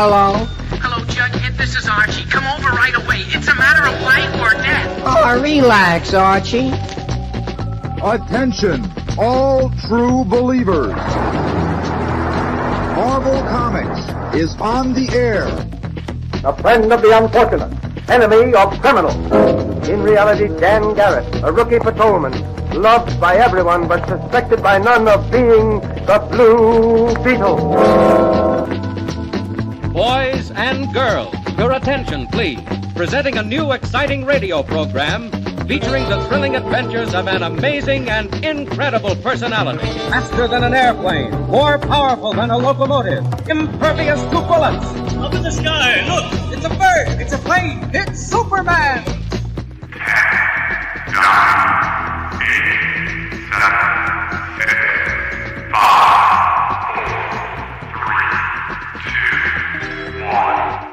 Hello? Hello, Jughead. This is Archie. Come over right away. It's a matter of life or death. Oh, relax, Archie. Attention, all true believers. Marvel Comics is on the air. A friend of the unfortunate, enemy of criminals. In reality, Dan Garrett, a rookie patrolman, loved by everyone but suspected by none of being the Blue Beetle. Boys and girls, your attention, please. Presenting a new exciting radio program featuring the thrilling adventures of an amazing and incredible personality. Faster than an airplane, more powerful than a locomotive, impervious to bullets. Up in the sky, look! It's a bird, it's a plane, it's Superman! 10, 9, 8, 7, 6, 5, 4, 3, 2, 1.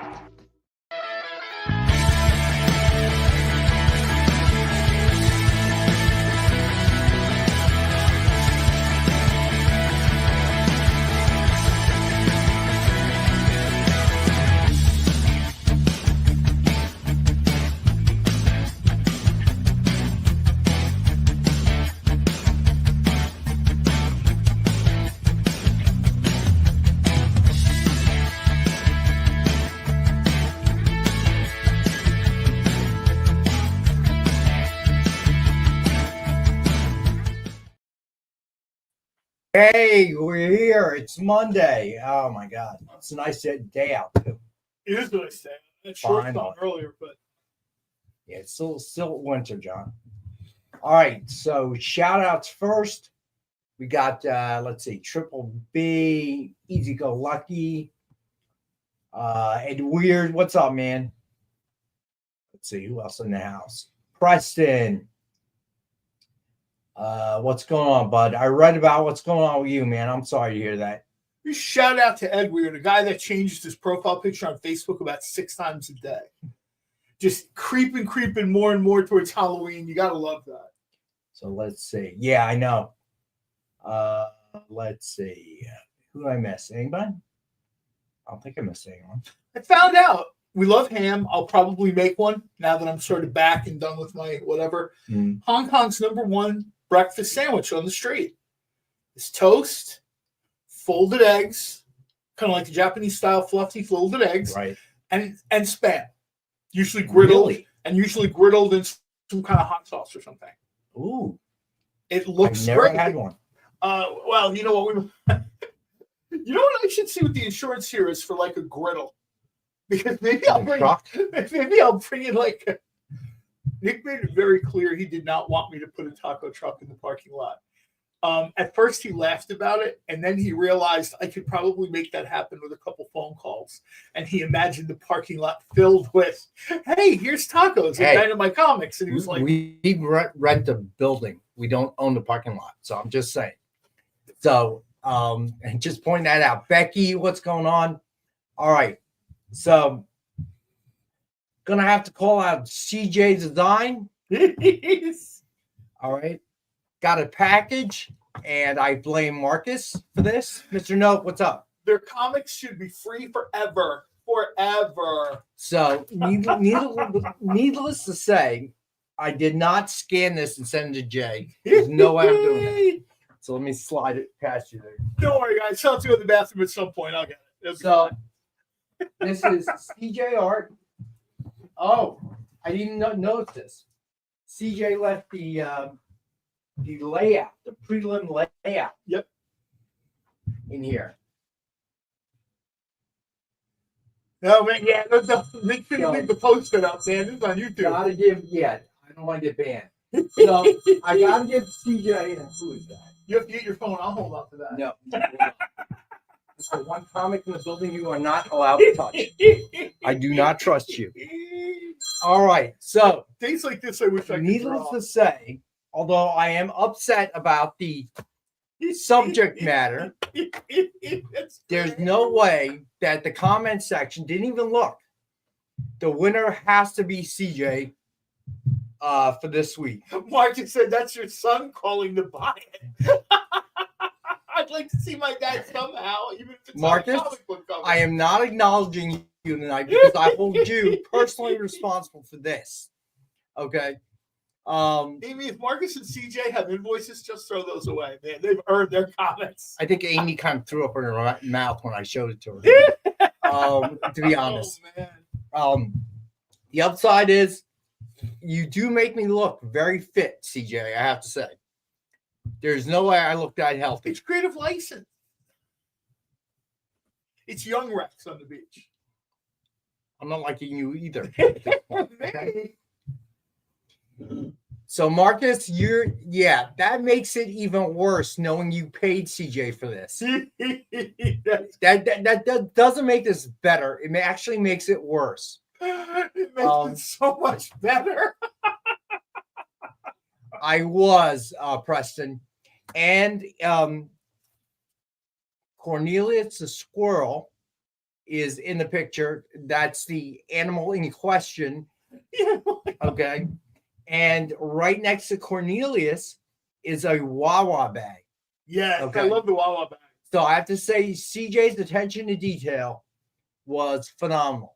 Hey, we're here. It's Monday. Oh my God, it's a nice day out too. It is what I say. That short thought earlier, but yeah, it's still winter, John. All right, so shout outs first. We got let's see, Triple B, Easy Go Lucky, Ed Weird. What's up, man? Let's see who else in the house. Preston. What's going on, bud? I read about what's going on with you, man. I'm sorry to hear that. shout out to Ed Weird, a guy that changes his profile picture on Facebook about 6 times a day. Just creeping more and more towards Halloween. You gotta love that. So let's see. Yeah, I know. Let's see. Who did I miss? Anybody? I don't think I missed anyone. I found out we love ham. I'll probably make one now that I'm sort of back and done with my whatever. Hong Kong's #1 breakfast sandwich on the street is toast, folded eggs, kind of like the Japanese style fluffy folded eggs, right? And spam, usually griddled, and usually griddled in some kind of hot sauce or something. Ooh, it looks I've never great. had one. Well, you know what you know what I should see what the insurance here is for like a griddle, because maybe I'll bring in like a. Nick made it very clear he did not want me to put a taco truck in the parking lot. At first, he laughed about it, and then he realized I could probably make that happen with a couple phone calls. And he imagined the parking lot filled with, "Hey, here's tacos and Dynamite Comics." And he was like, "We rent a building. We don't own the parking lot." So I'm just saying. So, and just point that out, Becky. What's going on? All right, so. Gonna have to call out CJ Design. All right. Got a package, and I blame Marcus for this. Mr. Note, what's up? Their comics should be free forever. Forever. So, needless to say, I did not scan this and send it to Jay. There's no way I'm doing that. So let me slide it past you there. Don't worry, guys. I'll do it in the bathroom at some point. I'll get it. So this is CJ art. Oh, I didn't notice this. CJ left the layout, the prelim layout. Yep. In here. No, man, yeah, make sure you leave the post-it up, man. This is on YouTube. Gotta give, I don't want to get banned. So I gotta give CJ, who is that? You have to get your phone. I'll hold on to that. No. It's the one comic in the building you are not allowed to touch. I do not trust you. All right. So things like this, I wish I could. Needless to say, although I am upset about the subject matter, there's no way that the comment section didn't even look. The winner has to be CJ for this week. Marcus said that's your son calling to buy it. I'd like to see my dad somehow, even if it's Marcus, not a comic book cover. I am not acknowledging you tonight because I hold you personally responsible for this. Okay. Amy, if Marcus and CJ have invoices, just throw those away, man. They've earned their comments. I think Amy kind of threw up in her mouth when I showed it to her. To be honest. Oh, man. The upside is you do make me look very fit, CJ, I have to say. There's no way I look that healthy. It's creative license. It's young Rex on the beach. I'm not liking you either. Okay. So Marcus, that makes it even worse knowing you paid CJ for this. that doesn't make this better. It actually makes it worse. It makes it so much better. I was Preston, and Cornelius the squirrel is in the picture. That's the animal in question. Okay. And right next to Cornelius is a Wawa bag. Yeah, okay. I love the Wawa bag. So I have to say, CJ's attention to detail was phenomenal.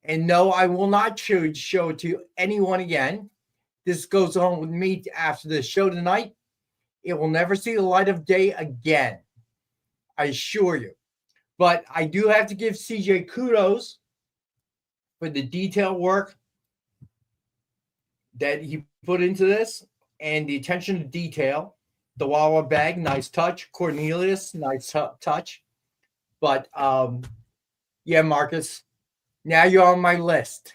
And no, I will not show it to anyone again. This goes on with me after the show tonight. It will never see the light of day again. I assure you. But I do have to give CJ kudos for the detail work that he put into this and the attention to detail. The Wawa bag, nice touch. Cornelius, nice touch. But yeah, Marcus, now you're on my list.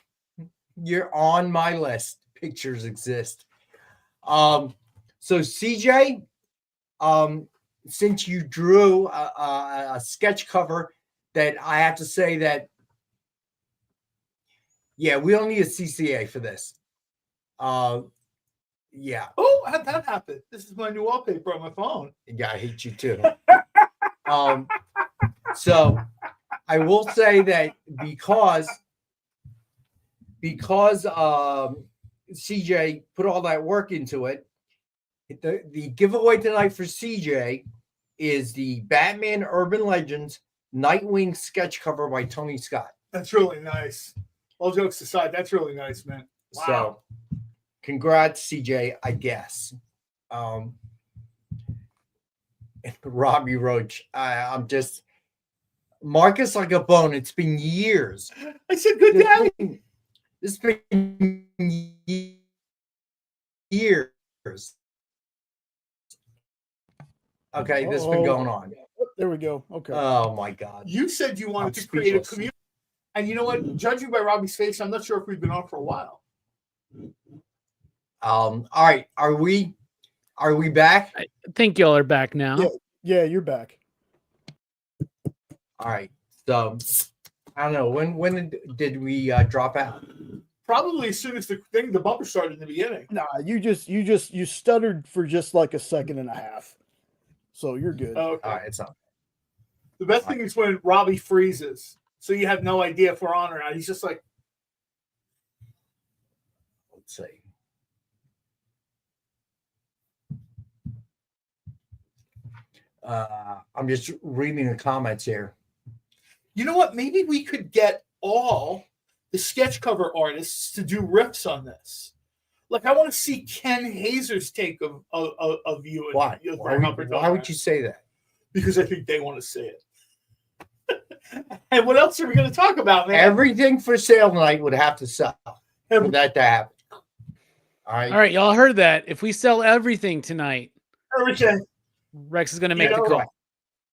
You're on my list. Pictures exist. So CJ, since you drew a sketch cover that I have to say that, yeah, we don't need a CCA for this. Yeah. Oh, how'd that happen? This is my new wallpaper on my phone. Yeah, I hate you too. So I will say that because CJ put all that work into it, the giveaway tonight for CJ is the Batman Urban Legends Nightwing sketch cover by Tony Scott. That's really nice. All jokes aside, that's really nice, man. Wow. So congrats, CJ, I guess. Robbie Roach, I'm just Marcus like a bone. It's been years. I said good day. It's been years. Okay, this has been going on. There we go. Okay. Oh my God. You said you wanted to create a community. And you know what? Judging by Robbie's face, I'm not sure if we've been on for a while. All right. Are we back? I think y'all are back now. Yeah, you're back. All right. So I don't know. When did we drop out? Probably as soon as the bumper started in the beginning. Nah, you stuttered for just like a second and a half. So you're good. Okay. All right, it's on. The best thing is when Robbie freezes. So you have no idea if we're on or not. He's just like, let's see. I'm just reading the comments here. You know what? Maybe we could get all the sketch cover artists to do riffs on this. Like, I want to see Ken Hazer's take of you. Why? Why would you say that? Because I think they want to say it. And what else are we going to talk about, man? Everything for sale tonight would have to sell for that to happen. All right, y'all heard that. If we sell everything tonight, everything, Rex is going to make the call.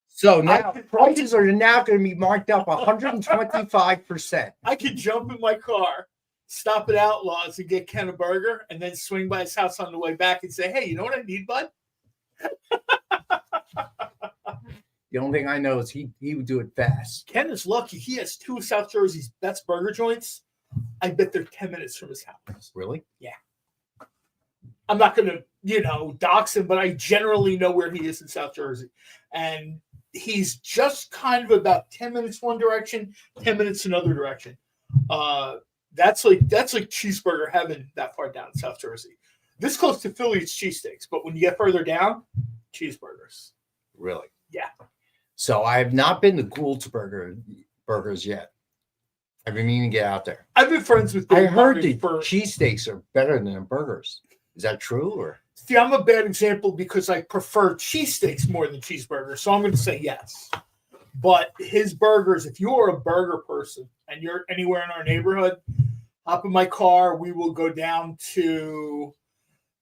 So now prices are now going to be marked up 125%. I could jump in my car, stop at Outlaws and get Ken a burger, and then swing by his house on the way back and say, hey, you know what I need, bud? The only thing I know is he would do it fast. Ken is lucky. He has two of South Jersey's best burger joints. I bet they're 10 minutes from his house. Really? Yeah. I'm not going to, dox him, but I generally know where he is in South Jersey. And he's just kind of about 10 minutes one direction, 10 minutes another direction. That's like cheeseburger heaven that far down in South Jersey. This close to Philly, it's cheesesteaks. But when you get further down, cheeseburgers. Really? Yeah. So I have not been to Gould's Burgers yet. I've been meaning to get out there. I've been friends with I Dave heard Martin the for. cheesesteaks are better than the burgers. Is that true? Or See, I'm a bad example because I prefer cheesesteaks more than cheeseburgers. So I'm going to say yes. But his burgers, if you're a burger person and you're anywhere in our neighborhood, hop in my car. We will go down to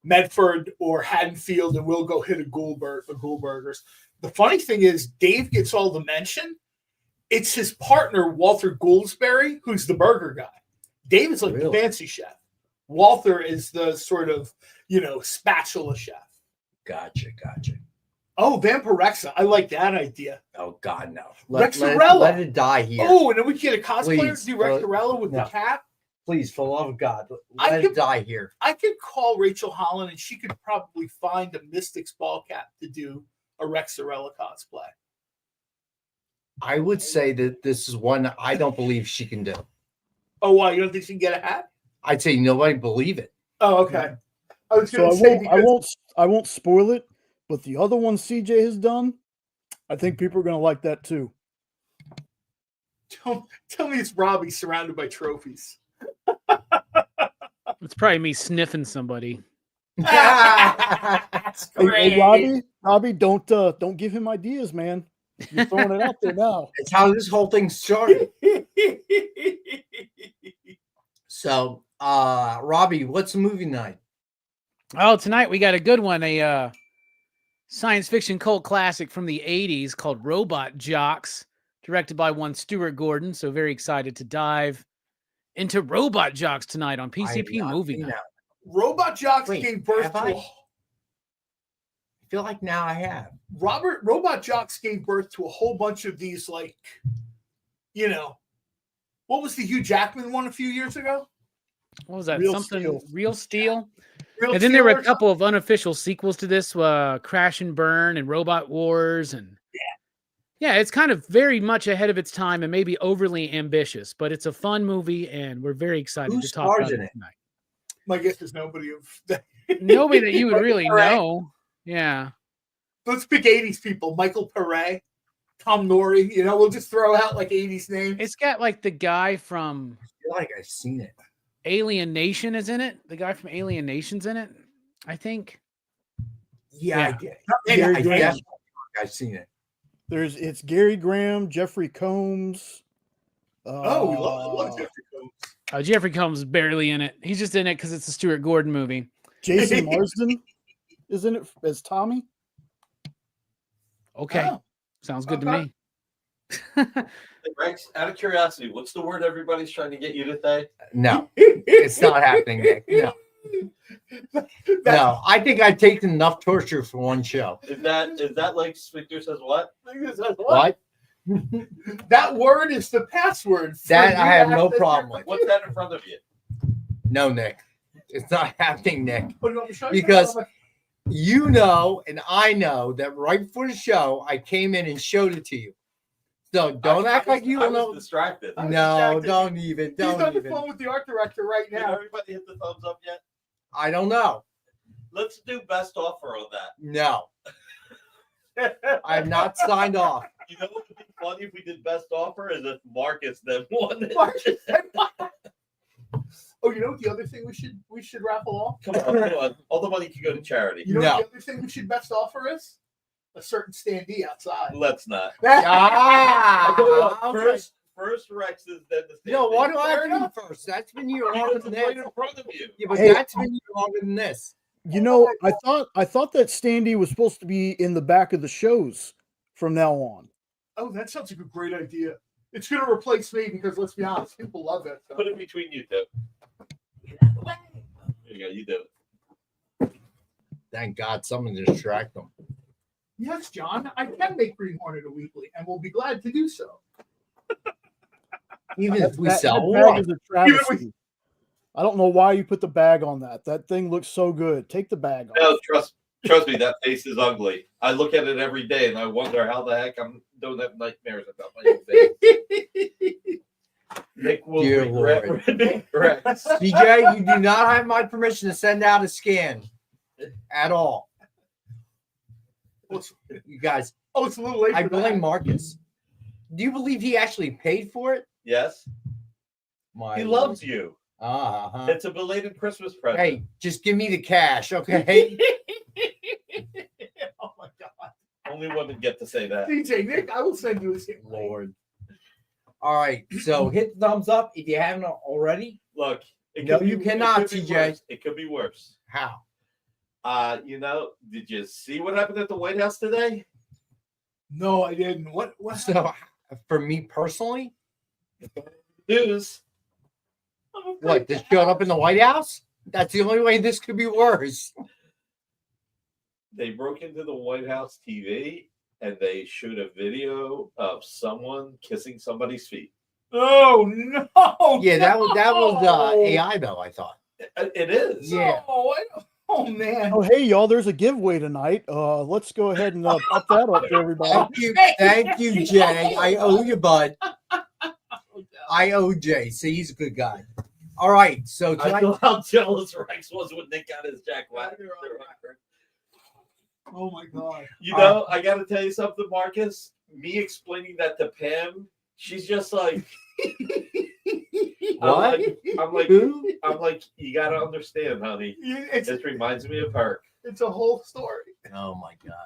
Medford or Haddonfield and we'll go hit a Gould Burgers. The funny thing is, Dave gets all the mention. It's his partner, Walter Gouldsberry, who's the burger guy. Dave is like the fancy chef. Walter is the sort of, spatula chef. Gotcha. Oh, Vampirexa. I like that idea. Oh, God, no. Rexarella. Let it die here. Oh, and then we get a cosplayer Please, to do Rexarella with the cat. Please, for the love of God, let it die here. I could call Rachel Holland and she could probably find a Mystics ball cap to do a Rexarella cosplay. I would say that this is one I don't believe she can do. Oh, why? You don't think she can get a hat? I'd say nobody believe it. Oh, okay. I was So going to say I won't spoil it, but the other one CJ has done, I think people are going to like that too. Tell me it's Robbie surrounded by trophies. It's probably me sniffing somebody. That's great. Hey, Robbie, don't give him ideas, man. You're throwing it out there now. It's how this whole thing started. So, Robbie, what's the movie night? Oh, tonight we got a good one, a science fiction cult classic from the 80s called Robot Jocks, directed by one Stuart Gordon. So very excited to dive into Robot Jocks tonight on PCP Movie Night. Robot Jocks gave birth to I feel like now I have. Robot Jocks gave birth to a whole bunch of these, what was the Hugh Jackman one a few years ago? What was that? Real Something Steel. Real Steel? Real And then there were Steel a couple of unofficial sequels to this, Crash and Burn and Robot Wars. And yeah, it's kind of very much ahead of its time and maybe overly ambitious, but it's a fun movie and we're very excited Who to talk about stars in it it? tonight. My guess is nobody Nobody that you would really Perret. know. Yeah. Let's pick 80s people. Michael Perret, Tom Nori. We'll just throw out 80s names. It's got the guy from I feel like I've seen it. Alien Nation is in it. The guy from Alien Nation's in it, I think. Yeah, Yeah. I guess I've seen it. It's Gary Graham, Jeffrey Combs. We love Jeffrey Combs. Jeffrey Combs is barely in it. He's just in it because it's a Stuart Gordon movie. Jason Marsden is in it as Tommy. Okay. Oh. Sounds good to me. Hey, Rex, out of curiosity, what's the word everybody's trying to get you to say? No, it's not happening, Nick. No. No, I think I've taken enough torture for one show. Is that like Victor says what? What? That word is the password. That I have no problem with. What's that in front of you? No, Nick. It's not happening, Nick. What do you want me to show you? Because you know and I know that right before the show, I came in and showed it to you. So don't act like you don't know. Distracted. No, don't even. He's on the Don't even. phone with the art director right Did now. everybody hit the thumbs up yet? I don't know. Let's do best offer on that. No. I have not signed off. You know what would be funny if we did best offer is if Marcus then won it. Oh, you know what the other thing we should raffle off? Come on. All the money can go to charity. You know what the other thing we should best offer is? A certain standee outside. Let's not. Okay. First Rex's, then the standee. No, why do I have to be first? That's been here longer than right this. in front of you. Yeah, but Hey. that's been here longer than this. I thought that standee was supposed to be in the back of the shows from now on. Oh, that sounds like a great idea. It's going to replace me because let's be honest, people love that stuff. Put it between you two. There you go. You do it. Thank God someone to distract them. Yes, John, I can make Green Hornet a weekly, and we'll be glad to do so. Even if we That sell bag one. is a travesty. I don't know why you put the bag on that. That thing looks so good. Take the bag off. No, trust me, that face is ugly. I look at it every day and I wonder how the heck I'm don't have nightmares about my own face. Nick will Dear regret. Lord. Correct. CJ, you do not have my permission to send out a scan at all. You guys, Oh, it's a little late. I for blame that. Marcus. Do you believe he actually paid for it? Yes. My He loves you. Uh-huh. It's a belated Christmas present. Hey, just give me the cash, okay? Oh my God. Only women get to say that. DJ Nick, I will send you his hit. Lord. All right, so hit the thumbs up if you haven't already. Look, it No, could you be- cannot, it could be TJ. worse. It could be worse. How? Did you see what happened at the White House today? No, I didn't. What? So, for me personally, News. what, this showed up in the White House? That's the only way this could be worse. They broke into the White House TV and they showed a video of someone kissing somebody's feet. Oh no! Yeah, that was no! AI though, I thought. It is. Yeah. Oh man! Oh, hey, y'all, there's a giveaway tonight. Let's go ahead and pop that up for everybody. Thank you, Jay. I owe you, bud. I owe Jay. See, he's a good guy. All right, so I tonight, know how jealous Rex was when Nick got his Jack Wagner. Oh my God! You know, I got to tell you something, Marcus. Me explaining that to Pam, she's just like, what? I'm like, Who? you got to understand, honey. This reminds me of her. It's a whole story. Oh my God.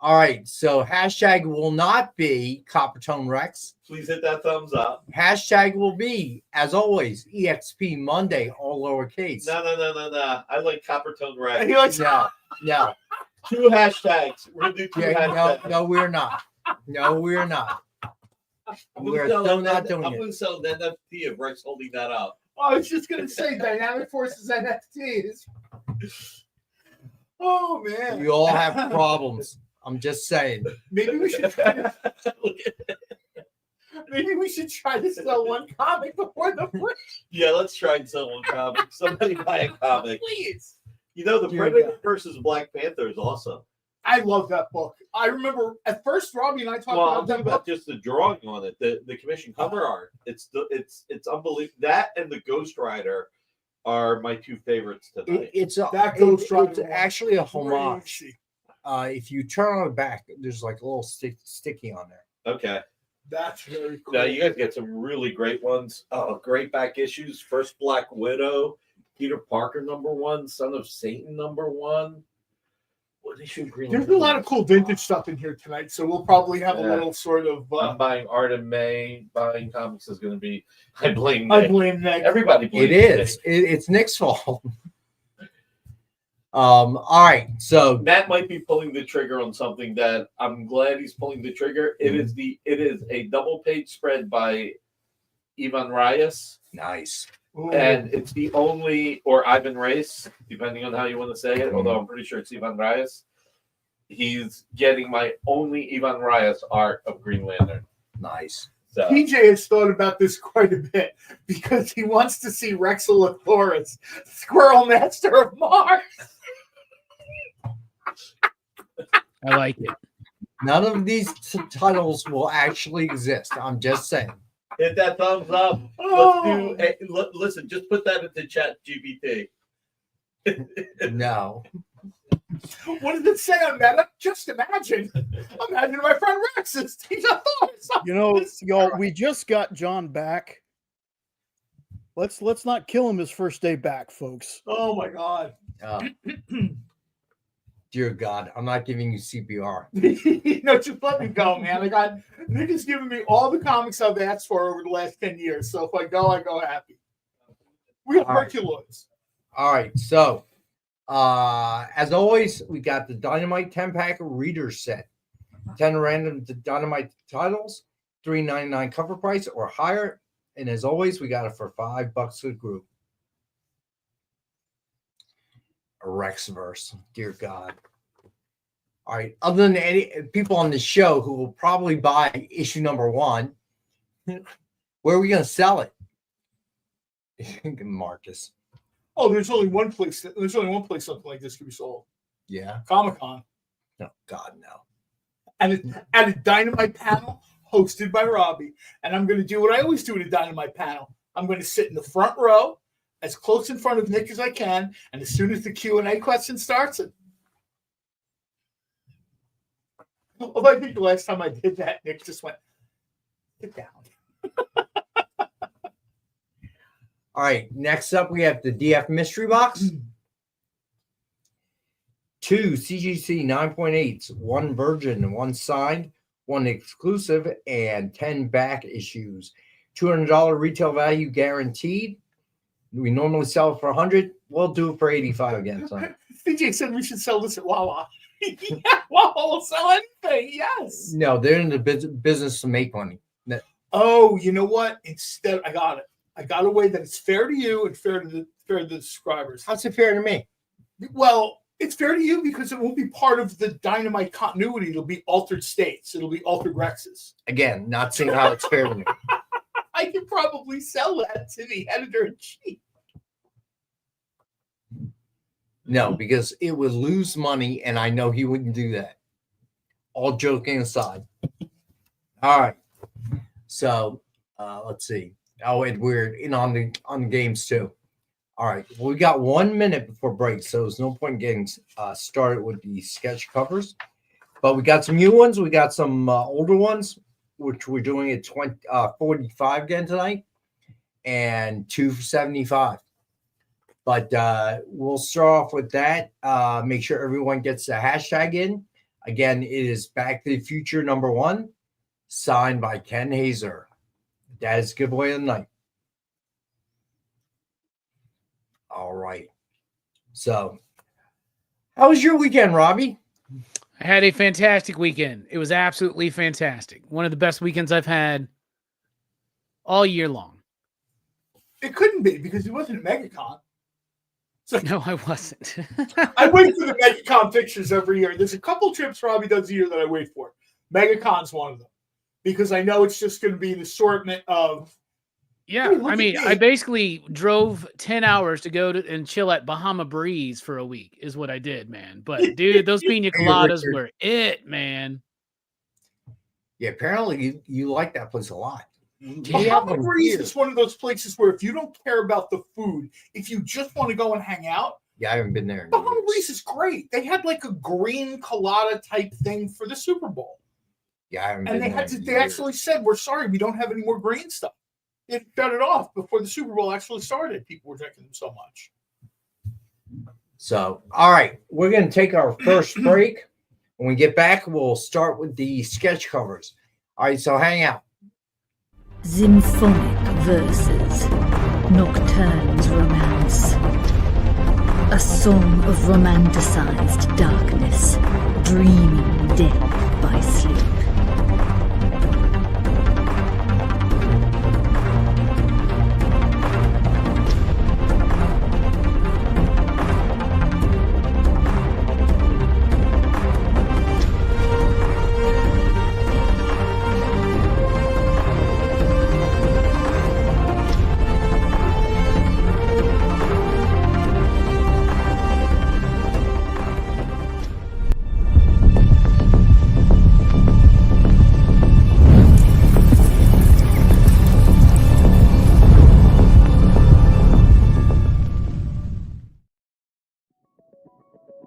All right, so hashtag will not be Coppertone Rex. Please hit that thumbs up. Hashtag will be, as always, EXP Monday, all lowercase. No. I like Coppertone Rex. He likes No. 2 hashtags. We're going to do 2 Yeah, hashtags. no, we're not. No, we're not. We're still not doing I'm it. going to sell an NFT of Rex holding that up. I was just gonna say Dynamic Forces NFTs. Oh man! We all have problems. I'm just saying. Maybe we should try to, maybe we should try to sell one comic before the break. Yeah, let's try and sell one comic. Somebody buy a comic. Please. You know, the Dear Predator God. versus Black Panther is awesome. I love that book. I remember at first Robbie and I talked Well, I'm about talking that about book. just the drawing on it, the commission cover art. It's unbelievable. That and the Ghost Rider are my 2 favorites tonight. It's actually a homage. If you turn on the back, there's like a little sticky on there. Okay. That's very cool. Now you guys get some really great ones. Oh, great back issues. First Black Widow, Peter Parker #1, Son of Satan #1. What issue? Green There's a lot of cool vintage stuff in here tonight, so we'll probably have a Yeah. little sort of. I'm buying art in May. Buying comics is going to be. I blame. I Nick. blame Nick. Everybody. Blames It is. It's Nick's fault. All right. So Matt might be pulling the trigger on something that I'm glad he's pulling the trigger. It is a double page spread by Ivan Reyes. nice. Ooh. And it's the only, or Ivan Reyes, depending on how you want to say it, although I'm pretty sure it's Ivan Reyes. He's getting my only Ivan Reyes art of Green Lantern. Nice. So PJ has thought about this quite a bit because he wants to see Rexolothaurus, Squirrel Master of Mars. I like it. None of these titles will actually exist. I'm just saying. hit that thumbs up. Oh. Let's do. Listen, just put that into Chat GPT. No. What does it say on that? Just imagine. Imagine my friend Rex's. He's a You know, y'all, we just got John back. Let's not kill him his first day back, folks. Oh my God. Dear God, I'm not giving you CPR. No, just let me go, man. Nick has given me all the comics I've asked for over the last 10 years. So if I go happy. We have All right. Herculoids. All right, so as always, we got the Dynamite 10-pack reader set. 10 random Dynamite titles, $3.99 cover price or higher. And as always, we got it for $5 a group. A Rexverse, dear God. All right, other than any people on the show who will probably buy issue number 1, where are we going to sell it? Marcus. Oh, there's only one place something like this can be sold. Yeah. Comic-Con. No, God, no. And at a Dynamite panel hosted by Robbie. And I'm going to do what I always do at a Dynamite panel. I'm going to sit in the front row, as close in front of Nick as I can, and as soon as the Q&A question starts, Although I think the last time I did that, Nick just went, "Sit down." All right, next up we have the DF mystery box. 2 CGC 9.8s, 1 virgin, 1 signed, 1 exclusive, and 10 back issues. $200 retail value guaranteed. We normally sell it for $100. We'll do it for $85 again. So. CJ said we should sell this at Wawa. Yeah, Wawa will sell anything. Yes. No, they're in the business to make money. Oh, you know what? Instead, I got it. I got a way that it's fair to you and fair to the subscribers. How's it fair to me? Well, it's fair to you because it won't be part of the Dynamite continuity. It'll be altered states. It'll be altered Rexes. Again, not seeing how it's fair to me. I could probably sell that to the editor-in-chief. No, because it would lose money, and I know he wouldn't do that. All joking aside. All right. So let's see. Oh, and we're in on the games too. All right. Well, we got 1 minute before break, so there's no point getting started with the sketch covers. But we got some new ones. We got some older ones, which we're doing at 45 again tonight, and 2 for $75. But we'll start off with that. Make sure everyone gets the hashtag in. Again, it is Back to the Future #1, signed by Ken Hazer. That is giveaway of the night. All right. So, how was your weekend, Robbie? I had a fantastic weekend. It was absolutely fantastic. One of the best weekends I've had all year long. It couldn't be because it wasn't at MegaCon. So no, I wasn't. I wait for the MegaCon pictures every year. There's a couple trips Robbie does a year that I wait for. MegaCon's one of them because I know it's just going to be an assortment of. Yeah, I mean, I basically drove 10 hours to go and chill at Bahama Breeze for a week is what I did, man. But, dude, those pina coladas were it, man. Yeah, apparently you like that place a lot. Bahama Breeze is one of those places where if you don't care about the food, if you just want to go and hang out. Yeah, I haven't been there. Bahama Breeze is great. They had like a green colada type thing for the Super Bowl. Yeah, I haven't been there. And they actually said, we're sorry, we don't have any more green stuff. It shut it off before the Super Bowl actually started. People were drinking them so much. So, all right, we're going to take our first break. When we get back, we'll start with the sketch covers. All right, so hang out. Symphonic verses, Nocturne's romance. A song of romanticized darkness, dreaming death by sleep.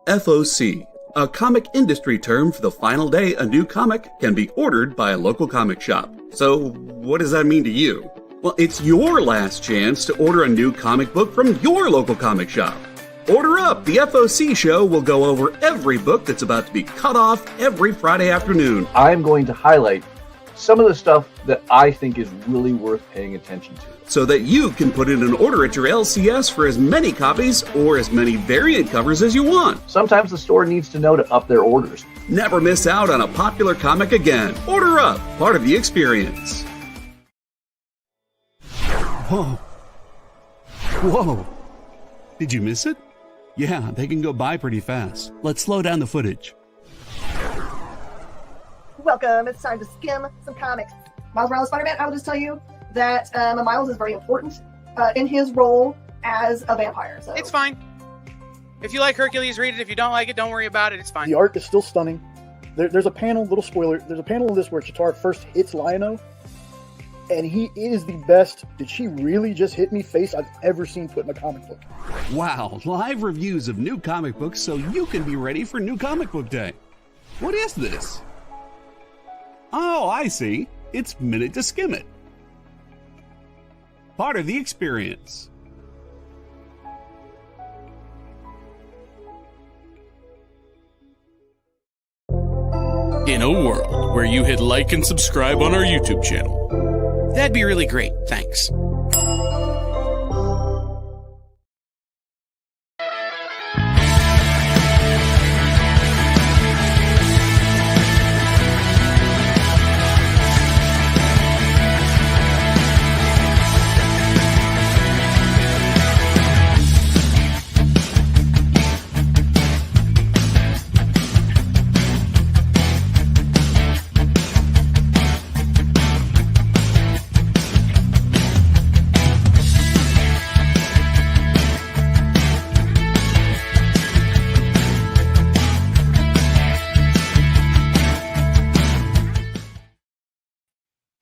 FOC, a comic industry term for the final day a new comic can be ordered by a local comic shop. So, what does that mean to you? Well, it's your last chance to order a new comic book from your local comic shop. Order up! The FOC show will go over every book that's about to be cut off every Friday afternoon. I'm going to highlight some of the stuff that I think is really worth paying attention to, so that you can put in an order at your LCS for as many copies or as many variant covers as you want. Sometimes the store needs to know to up their orders. Never miss out on a popular comic again. Order up, part of the experience. Whoa. Whoa. Did you miss it? Yeah, they can go by pretty fast. Let's slow down the footage. Welcome, it's time to skim some comics. Miles Morales Spider-Man, I will just tell you that Miles is very important in his role as a vampire. So. It's fine. If you like Hercules, read it. If you don't like it, don't worry about it. It's fine. The art is still stunning. There's a panel, little spoiler, there's a panel in this where Chitauri first hits Lion-O, and he is the best "did she really just hit me" face I've ever seen put in a comic book. Wow, live reviews of new comic books so you can be ready for New Comic Book Day. What is this? Oh, I see. It's Minute to Skim It. Part of the experience. In a world where you hit like and subscribe on our YouTube channel, that'd be really great. Thanks.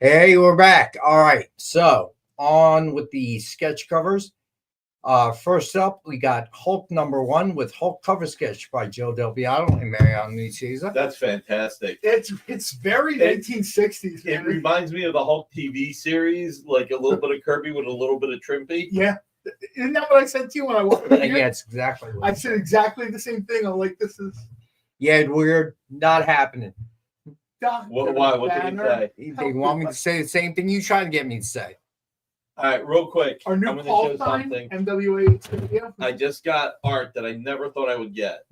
Hey, we're back. All right, so on with the sketch covers. First up, we got Hulk #1 with Hulk cover sketch by Joe Del Beato and Mariano Nicieza. That's fantastic. It's very 1960s. It reminds me of the Hulk TV series, like a little bit of Kirby with a little bit of Trimpy. Yeah. Isn't that what I said to you when I walked in here? Yeah, it's exactly what I said exactly the same thing. I'm like, this is... Yeah, weird. Not happening. Why? What did he say? They want me to say the same thing you trying to get me to say. All right, real quick. Our new I'm going call to show sign, something. MWA Studio. I just got art that I never thought I would get.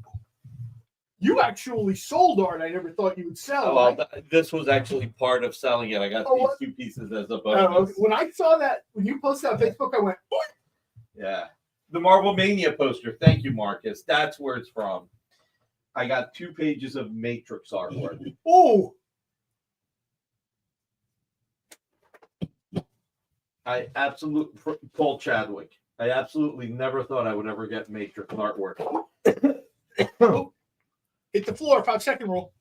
You actually sold art I never thought you would sell. Well, right? this was actually part of selling it. I got these two pieces as a bonus. When I saw that, when you posted on Facebook, I went, "Boy." Yeah. The Marvel Mania poster. Thank you, Marcus. That's where it's from. I got 2 pages of Matrix artwork. Oh. Paul Chadwick. I absolutely never thought I would ever get Matrix artwork. Hit the floor, 5-second rule.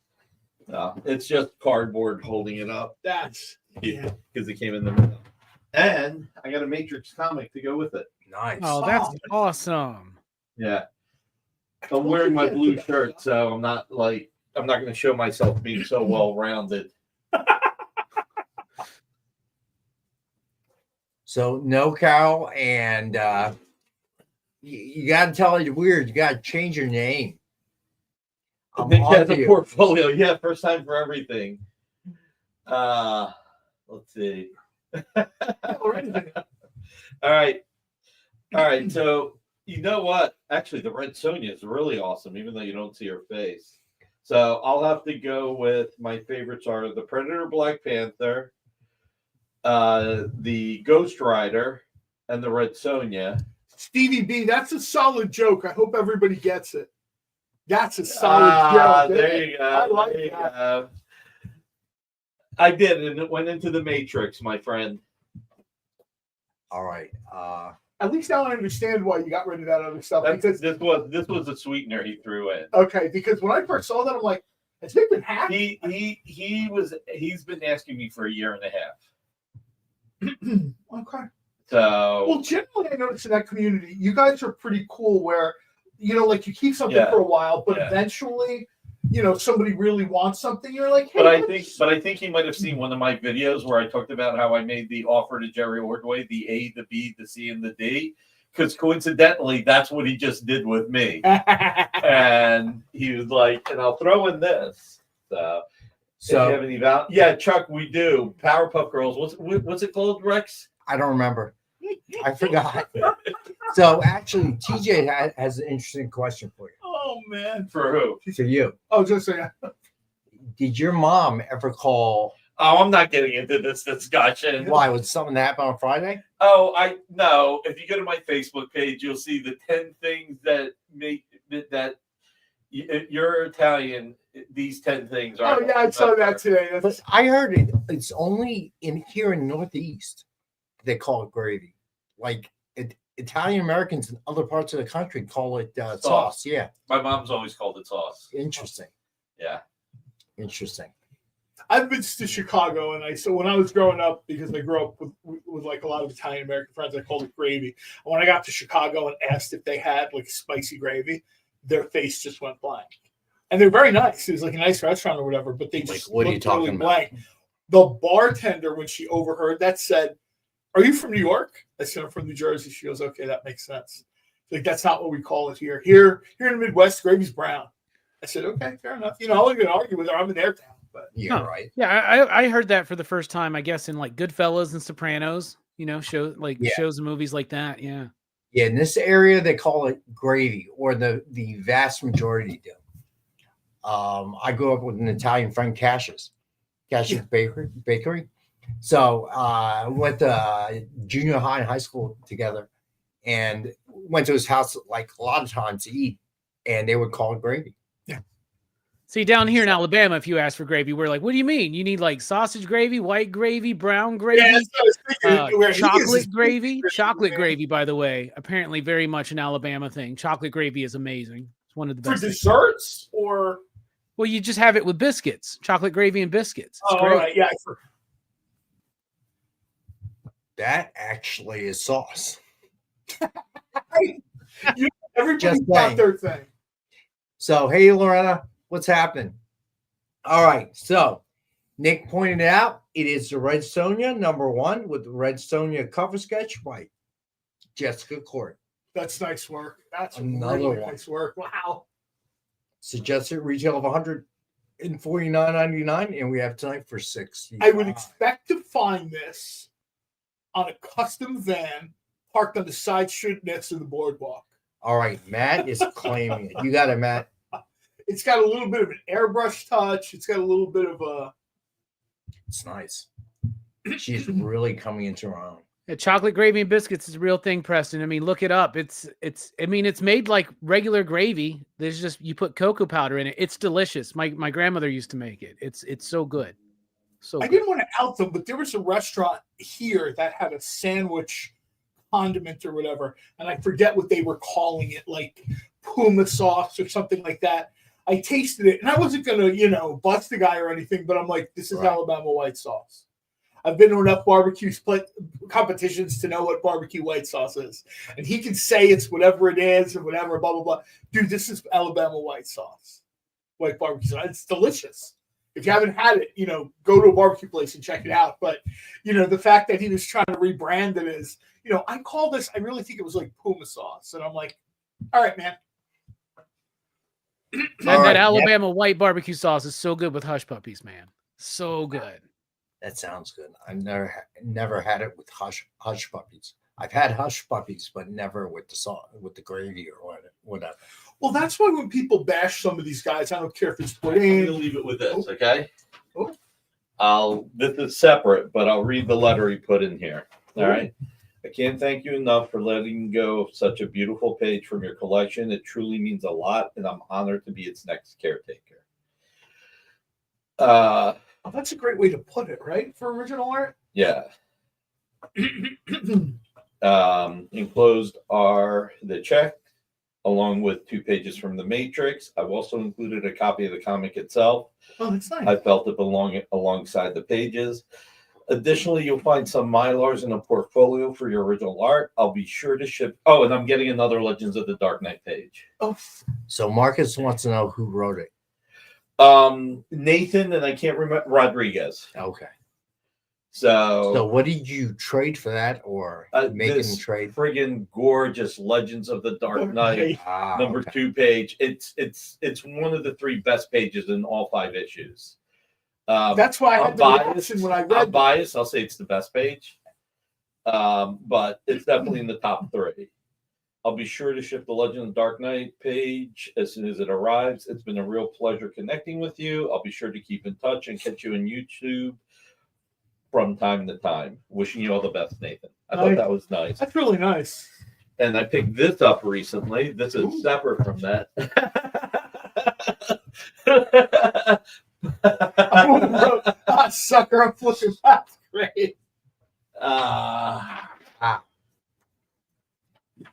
No, it's just cardboard holding it up. That's because it came in the mail. And I got a Matrix comic to go with it. Nice. Oh, that's awesome. Yeah. I'm wearing my blue shirt, so I'm not going to show myself being so well rounded. So no Carol, and you got to tell it weird. You got to change your name. Yeah, the portfolio. Yeah, first time for everything. Let's see. All right. So you know what? Actually, the Red Sonja is really awesome, even though you don't see her face. So I'll have to go with my favorites are the Predator Black Panther, the Ghost Rider, and the Red Sonja. Stevie B, that's a solid joke. I hope everybody gets it. That's a solid joke. There you go. I like there you that. go. I did, and it went into the Matrix, my friend. All right. At least now I understand why you got rid of that other stuff. Because this was a sweetener he threw in. Okay, because when I first saw that, I'm like, has Nick been hacked? He's been asking me for a year and a half. Okay. So well, generally, I notice in that community, you guys are pretty cool. Where like you keep something for a while, but eventually, somebody really wants something. You're like, hey. But I think he might have seen one of my videos where I talked about how I made the offer to Jerry Ordway, the A, the B, the C, and the D. Because coincidentally, that's what he just did with me. And he was like, and I'll throw in this. So if you have any yeah, Chuck, we do. Powerpuff Girls. What's it called, Rex? I don't remember. I forgot. So actually, TJ has an interesting question for you. Oh man, for who? For you. Oh, just so yeah. Did your mom ever call? Oh, I'm not getting into this discussion. Why? Was something happen on Friday? Oh, no. If you go to my Facebook page, you'll see the 10 things that make that you're Italian. These 10 things are. Oh yeah, I saw that today. But I heard it's only here in Northeast they call it gravy. Like Italian Americans in other parts of the country call it sauce. Yeah. My mom's always called it sauce. Interesting. Yeah. Interesting. I've been to Chicago, and so when I was growing up, because I grew up with like a lot of Italian American friends, I called it gravy. And when I got to Chicago and asked if they had like spicy gravy, their face just went blank. And they're very nice. It was like a nice restaurant or whatever, but they just what are you looked talking really about? blank. The bartender, when she overheard that, said, "Are you from New York?" I said, "I'm from New Jersey." She goes, "Okay, that makes sense." Like, that's not what we call it here. Here in the Midwest, gravy's brown. I said, "Okay, fair enough." You know, I'm not going to argue with her. I'm in their town, but right. Yeah, I heard that for the first time, I guess, in like Goodfellas and Sopranos. You know, shows and movies like that. Yeah. Yeah, in this area they call it gravy, or the vast majority do. I grew up with an Italian friend, Cassius Bakery. So I went to junior high and high school together, and went to his house like a lot of times to eat, and they would call it gravy. See, down here in Alabama, if you ask for gravy, we're like, what do you mean? You need like sausage gravy, white gravy, brown gravy, chocolate gravy. Chocolate gravy, by the way, apparently very much an Alabama thing. Chocolate gravy is amazing. It's one of the best. For desserts, or? Well, you just have it with biscuits, chocolate gravy and biscuits. It's Oh, great. all right. Yeah. That actually is sauce. Everybody's got their thing. So, hey, Loretta, what's happening? All right. So, Nick pointed out it is the Red Sonja #1 with the Red Sonja cover sketch by Jessica Court. That's nice work. That's Another really one. nice work. Wow. Suggested retail of $149.99, and we have tonight for $60. I would expect to find this on a custom van parked on the side street next to the boardwalk. All right, Matt is claiming it. You got it, Matt. It's got a little bit of an airbrush touch. It's got a little bit of a. It's nice. She's really coming into her own. Yeah, chocolate gravy and biscuits is a real thing, Preston. I mean, look it up. It's made like regular gravy. There's just, you put cocoa powder in it. It's delicious. My grandmother used to make it. It's so good. So I didn't want to out them, but there was a restaurant here that had a sandwich condiment or whatever, and I forget what they were calling it, like Puma sauce or something like that. I tasted it, and I wasn't gonna, bust the guy or anything, but I'm like, this is Alabama white sauce. I've been to enough barbecue competitions to know what barbecue white sauce is, and he can say it's whatever it is and whatever, blah blah blah. Dude, this is Alabama white sauce, white barbecue sauce. It's delicious. If you haven't had it, go to a barbecue place and check it out. But, the fact that he was trying to rebrand it as, I call this, I really think it was like Puma sauce. And I'm like, all right, man. That Alabama white barbecue sauce is so good with hush puppies, man. So good. That sounds good. I've never had it with hush puppies. I've had hush puppies, but never with the sauce, with the gravy or whatever. Well, that's why when people bash some of these guys, I don't care if it's put in. I'm going to leave it with this, okay? This is separate, but I'll read the letter he put in here. All right. I can't thank you enough for letting go of such a beautiful page from your collection. It truly means a lot, and I'm honored to be its next caretaker. That's a great way to put it, right? For original art? Yeah. Enclosed are the check, along with 2 pages from the Matrix. I've also included a copy of the comic itself. Oh, that's nice. I felt it belonged alongside the pages. Additionally, you'll find some Mylars in a portfolio for your original art. I'll be sure to ship. Oh, and I'm getting another Legends of the Dark Knight page. Oh, so Marcus wants to know who wrote it. Nathan, and I can't remember, Rodriguez. Okay. So what did you trade for that, or make a trade? Friggin' gorgeous Legends of the Dark Knight number 2 page. It's one of the 3 best pages in all 5 issues. That's why I had the reaction when I read. I'm biased. I'll say it's the best page, but it's definitely in the top 3. I'll be sure to ship the Legend of the Dark Knight page as soon as it arrives. It's been a real pleasure connecting with you. I'll be sure to keep in touch and catch you on YouTube from time to time. Wishing you all the best, Nathan. I thought that was nice. That's really nice. And I picked this up recently. This is separate from that. Sucker, I'm flipping. That's great.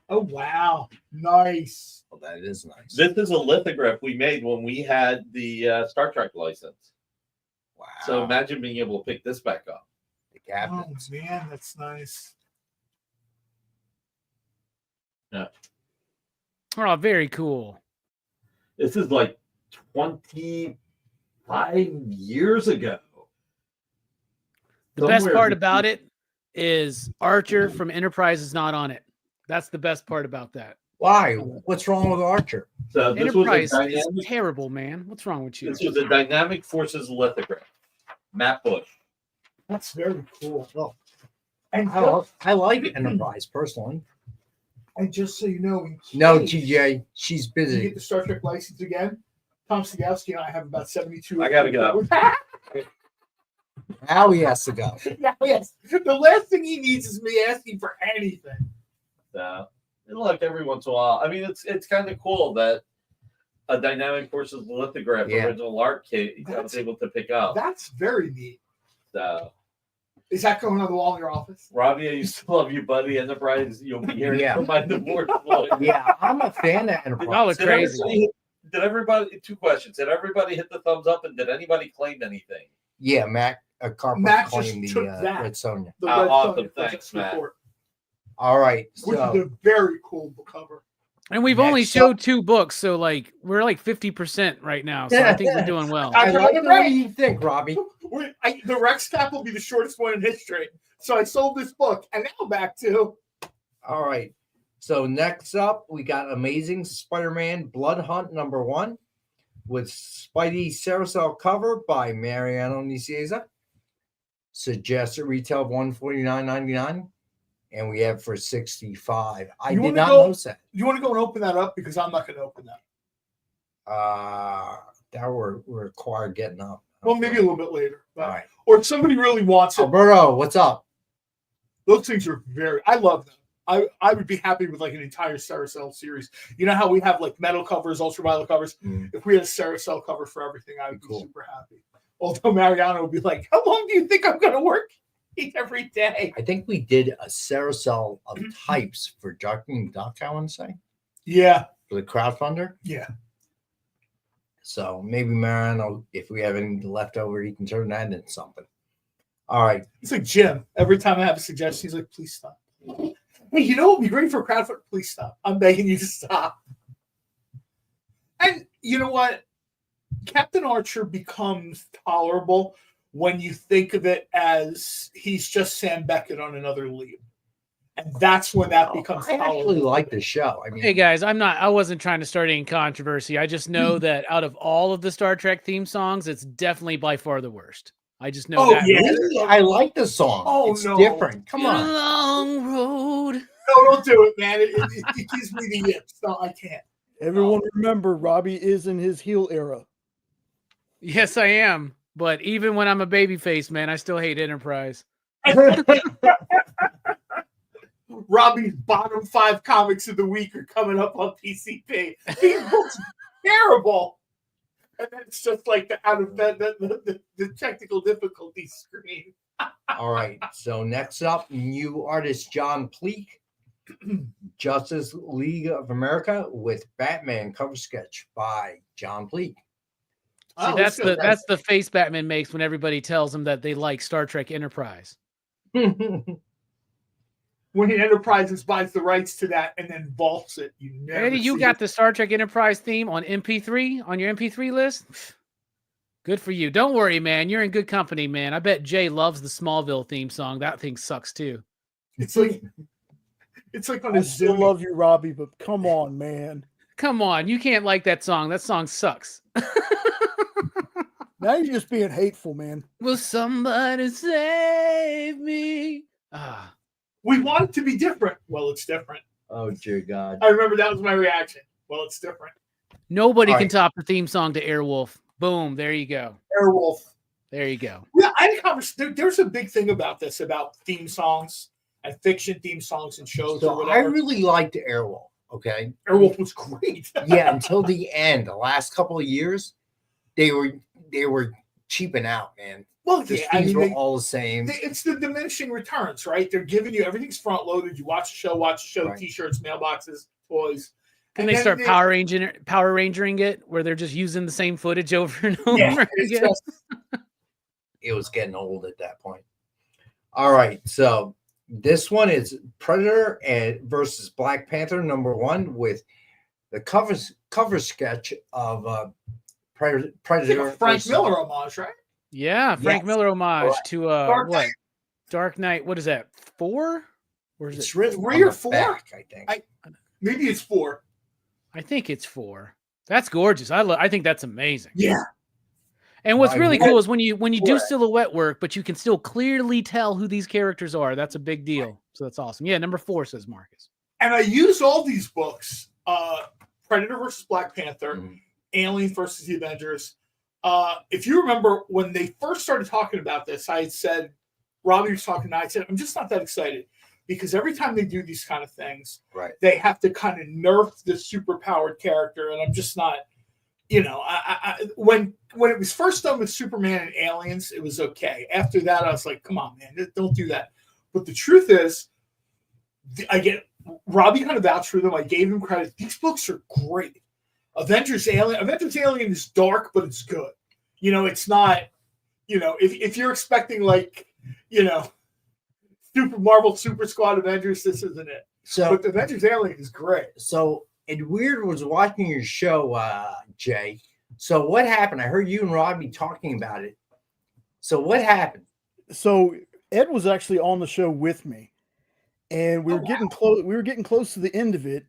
Oh, wow. Nice. Well, that is nice. This is a lithograph we made when we had the Star Trek license. Wow. So imagine being able to pick this back up. The cabinet. Oh, man, that's nice. Yeah. Oh, very cool. This is like 25 years ago. The best part about it is Archer from Enterprise is not on it. That's the best part about that. Why? What's wrong with Archer? So this Enterprise was a dynamic, is terrible, man. What's wrong with you? This was a Dynamic Forces lithograph. Matt Bush. That's very cool. Oh. And I like Enterprise personally. And just so you know, No, TJ, she's you busy. get the Star Trek license again. Tom Segowski and I have about 72. I gotta go. Now he has to go. Yeah, yes. The last thing he needs is me asking for anything. So, and look, every once in a while, I mean, it's kind of cool that a Dynamic Forces lithograph original art kit I was able to pick up. That's very neat. So, is that going on the wall in your office? Robbie, I used to love you, buddy. Enterprise, you'll be hearing from my divorce lawyer. Yeah, I'm a fan of Enterprise. Y'all are crazy. Did everybody, two questions. Did everybody hit the thumbs up and did anybody claim anything? Yeah, Matt Carper Matt claimed just the took that. Red Sonja. The Red Awesome. Sonja Thanks, Matt. report, All right. which So, is a very cool cover. And we've only showed 2 books, so like we're like 50% right now. So I think we're doing well. I like the way you think, Robbie. The Rex cap will be the shortest one in history. So I sold this book, and now back to. All right. So next up, we got Amazing Spider-Man Blood Hunt #1 with Spidey Carousel cover by Mariano Nicieza. Suggested retail of $149.99, and we have for $65. I did not know that. You want to go and open that up because I'm not going to open that. That will require getting up. Well, maybe a little bit later. All right. Or if somebody really wants it. Alberto, what's up? Those things are I love them. I would be happy with like an entire Carousel series. You know how we have like metal covers, ultraviolet covers? If we had a Carousel cover for everything, I would be super happy. Although Mariano would be like, how long do you think I'm going to work every day? I think we did a Carousel of types for Darkwing Duck, I want to say. Yeah. For the crowdfunder. Yeah. So maybe Mariano, if we have any left over, he can turn that into something. All right. It's like Jim. Every time I have a suggestion, he's like, please stop. Hey, you know what would be great for a crowdfunder? Please stop. I'm begging you to stop. And you know what? Captain Archer becomes tolerable when you think of it as he's just Sam Beckett on another lead. And that's when that becomes I tolerable. actually like the show. I mean, Hey guys, I wasn't trying to start any controversy. I just know that out of all of the Star Trek theme songs, it's definitely by far the worst. I just know that. Really? I like the song. Oh, it's no. different. Come Been a on. long road. No, don't do it, man. It gives me the yips. No, I can't. Everyone remember, Robbie is in his heel era. Yes, I am. But even when I'm a babyface, man, I still hate Enterprise. Robbie's bottom 5 comics of the week are coming up on PCP. These books are terrible. And then it's just like the technical difficulty screen. All right. So next up, new artist John Pleak, Justice League of America with Batman cover sketch by John Pleak. See, that's the face Batman makes when everybody tells him that they like Star Trek Enterprise. When Enterprises buys the rights to that and then vaults it, you never. Eddie, you see got it. the Star Trek Enterprise theme on MP3 on your MP3 list. Good for you. Don't worry, man. You're in good company, man. I bet Jay loves the Smallville theme song. That thing sucks too. It's like on I a still Zoom. love you, Robbie, but come on, man. Come on, you can't like that song. That song sucks. Now you're just being hateful, man. Will somebody save me? We want it to be different. Well, it's different. Oh, dear God. I remember that was my reaction. Well, it's different. Nobody All can right. top the theme song to Airwolf. Boom. There you go. Airwolf. There you go. Yeah, I had a conversation. There's a big thing about this, about theme songs and fiction theme songs and shows or So I whatever. really liked Airwolf. Okay. Airwolf was great. Yeah, until the end. The last couple of years, they were cheaping out, man. Well, The yeah, I themes mean, were all the same. it's the diminishing returns, right? They're giving you everything's front loaded. You watch the show, Right. T-shirts, mailboxes, toys. Can And they then start Power Rangering it where they're just using the same footage over and over Yeah, it's again? It was getting old at that point. All right, so this one is Predator versus Black Panther #1 with the cover sketch of Predator. Frank Miller homage, right? Yeah, Frank Miller homage to Dark what? Knight. Dark Knight. What is that? 4? Or is It's it written 3 on or the 4? back, I think. Maybe it's 4. I think it's 4. That's gorgeous. I think that's amazing. Yeah. And what's I really read cool is when you do Right. silhouette work, but you can still clearly tell who these characters are. That's a big deal. So that's awesome. Yeah, number 4 says Marcus. And I use all these books: Predator versus Black Panther, Mm-hmm. Alien versus the Avengers. If you remember when they first started talking about this, I had said, Robbie was talking, and I said, I'm just not that excited because every time they do these kind of things, Right. they have to kind of nerf the superpowered character, and I'm just not. When it was first done with Superman and Aliens, it was okay. After that, I was like, come on, man, don't do that. But the truth is, Robbie kind of vouched for them. I gave him credit. These books are great. Avengers Alien is dark, but it's good. It's not, if you're expecting Marvel Super Squad Avengers, this isn't it. But the Avengers Alien is great. So and Weird was watching your show, Jay. So what happened? I heard you and Robbie talking about it. So what happened? So Ed was actually on the show with me, and we were getting close. We were getting close to the end of it,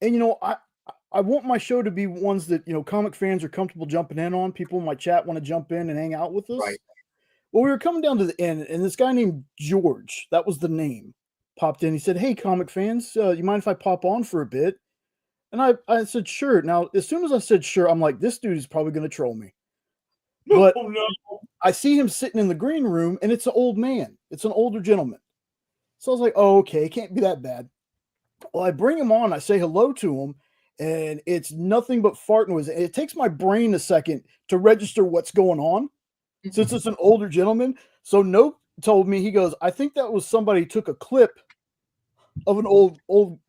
and I want my show to be ones that comic fans are comfortable jumping in on. People in my chat want to jump in and hang out with us. Right. Well, we were coming down to the end, and this guy named George, that was the name, popped in. He said, "Hey, comic fans, you mind if I pop on for a bit?" And I said, "Sure." Now, as soon as I said sure, I'm like, this dude is probably going to troll me. But I see him sitting in the green room, and it's an old man. It's an older gentleman. So I was like, oh, okay, it can't be that bad. Well, I bring him on. I say hello to him, and it's nothing but fart noise. It takes my brain a second to register what's going on, since it's an older gentleman. So Nope told me, he goes, I think that was somebody took a clip of an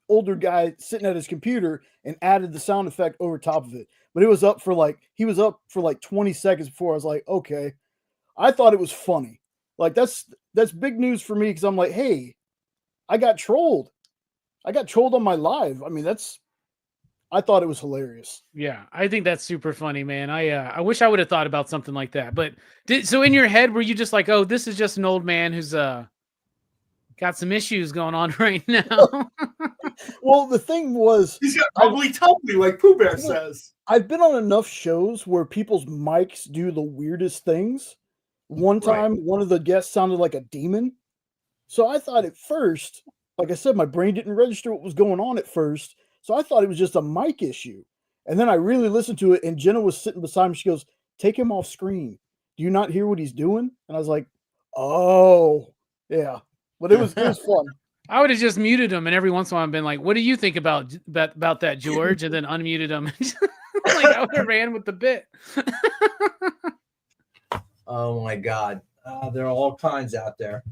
older guy sitting at his computer and added the sound effect over top of it. But it was up for he was up for 20 seconds before I was like, okay. I thought it was funny. That's big news for me, because I'm like, hey, I got trolled. I got trolled on my live. I mean, I thought it was hilarious. Yeah, I think that's super funny, man. I wish I would have thought about something like that. But so in your head, were you just like, oh, this is just an old man who's got some issues going on right now? Well, the thing was, he's got ugly tummy, like Pooh Bear says. I've been on enough shows where people's mics do the weirdest things. One time, one of the guests sounded like a demon. So I thought at first, like I said, my brain didn't register what was going on at first. So I thought it was just a mic issue. And then I really listened to it, and Jenna was sitting beside me. She goes, take him off screen. Do you not hear what he's doing? And I was like, oh, yeah. But it was fun. I would have just muted him, and every once in a while I've been like, what do you think about that, George? And then unmuted him. I would have ran with the bit. Oh my God. There are all kinds out there.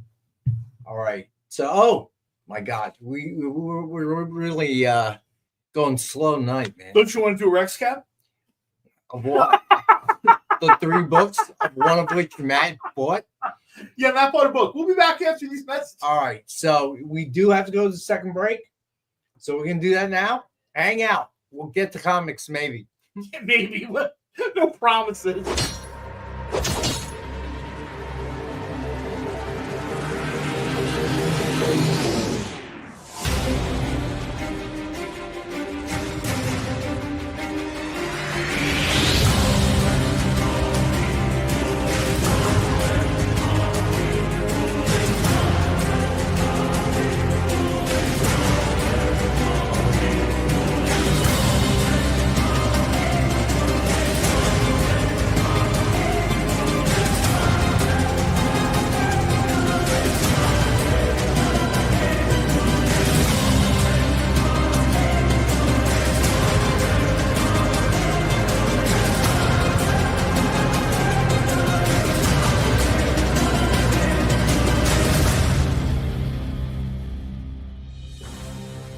All right. So, oh my God. We're really going slow tonight, man. Don't you want to do a Rex Cap? Of what? The 3 books, one of which Matt bought. Yeah, Matt bought a book. We'll be back after these messages. All right. So we do have to go to the second break. So we're going to do that now. Hang out. We'll get to comics maybe. Maybe. No promises.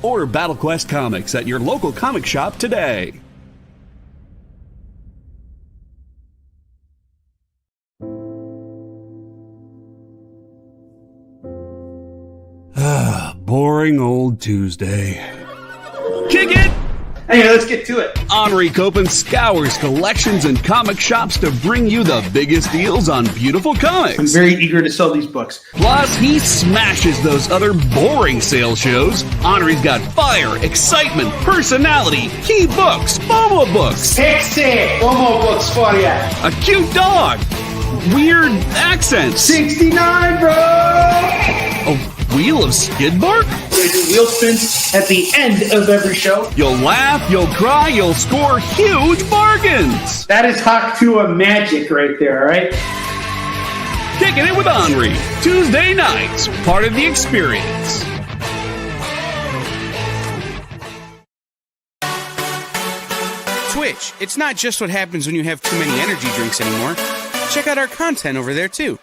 Order Battle Quest comics at your local comic shop today. Boring old Tuesday. Kick it! Anyway, let's get to it. Henri Copen scours collections and comic shops to bring you the biggest deals on beautiful comics. I'm very eager to sell these books. Plus, he smashes those other boring sales shows. Henri's got fire, excitement, personality, key books, Momo books. Sexy Momo books for you. A cute dog. Weird accents. 69, bro! A wheel of skid bark? They do wheel spins at the end of every show. You'll laugh, you'll cry, you'll score huge bargains. That is Haktua magic right there, all right? Kicking it with Henri. Tuesday nights, part of the experience. Twitch, it's not just what happens when you have too many energy drinks anymore. Check out our content over there, too.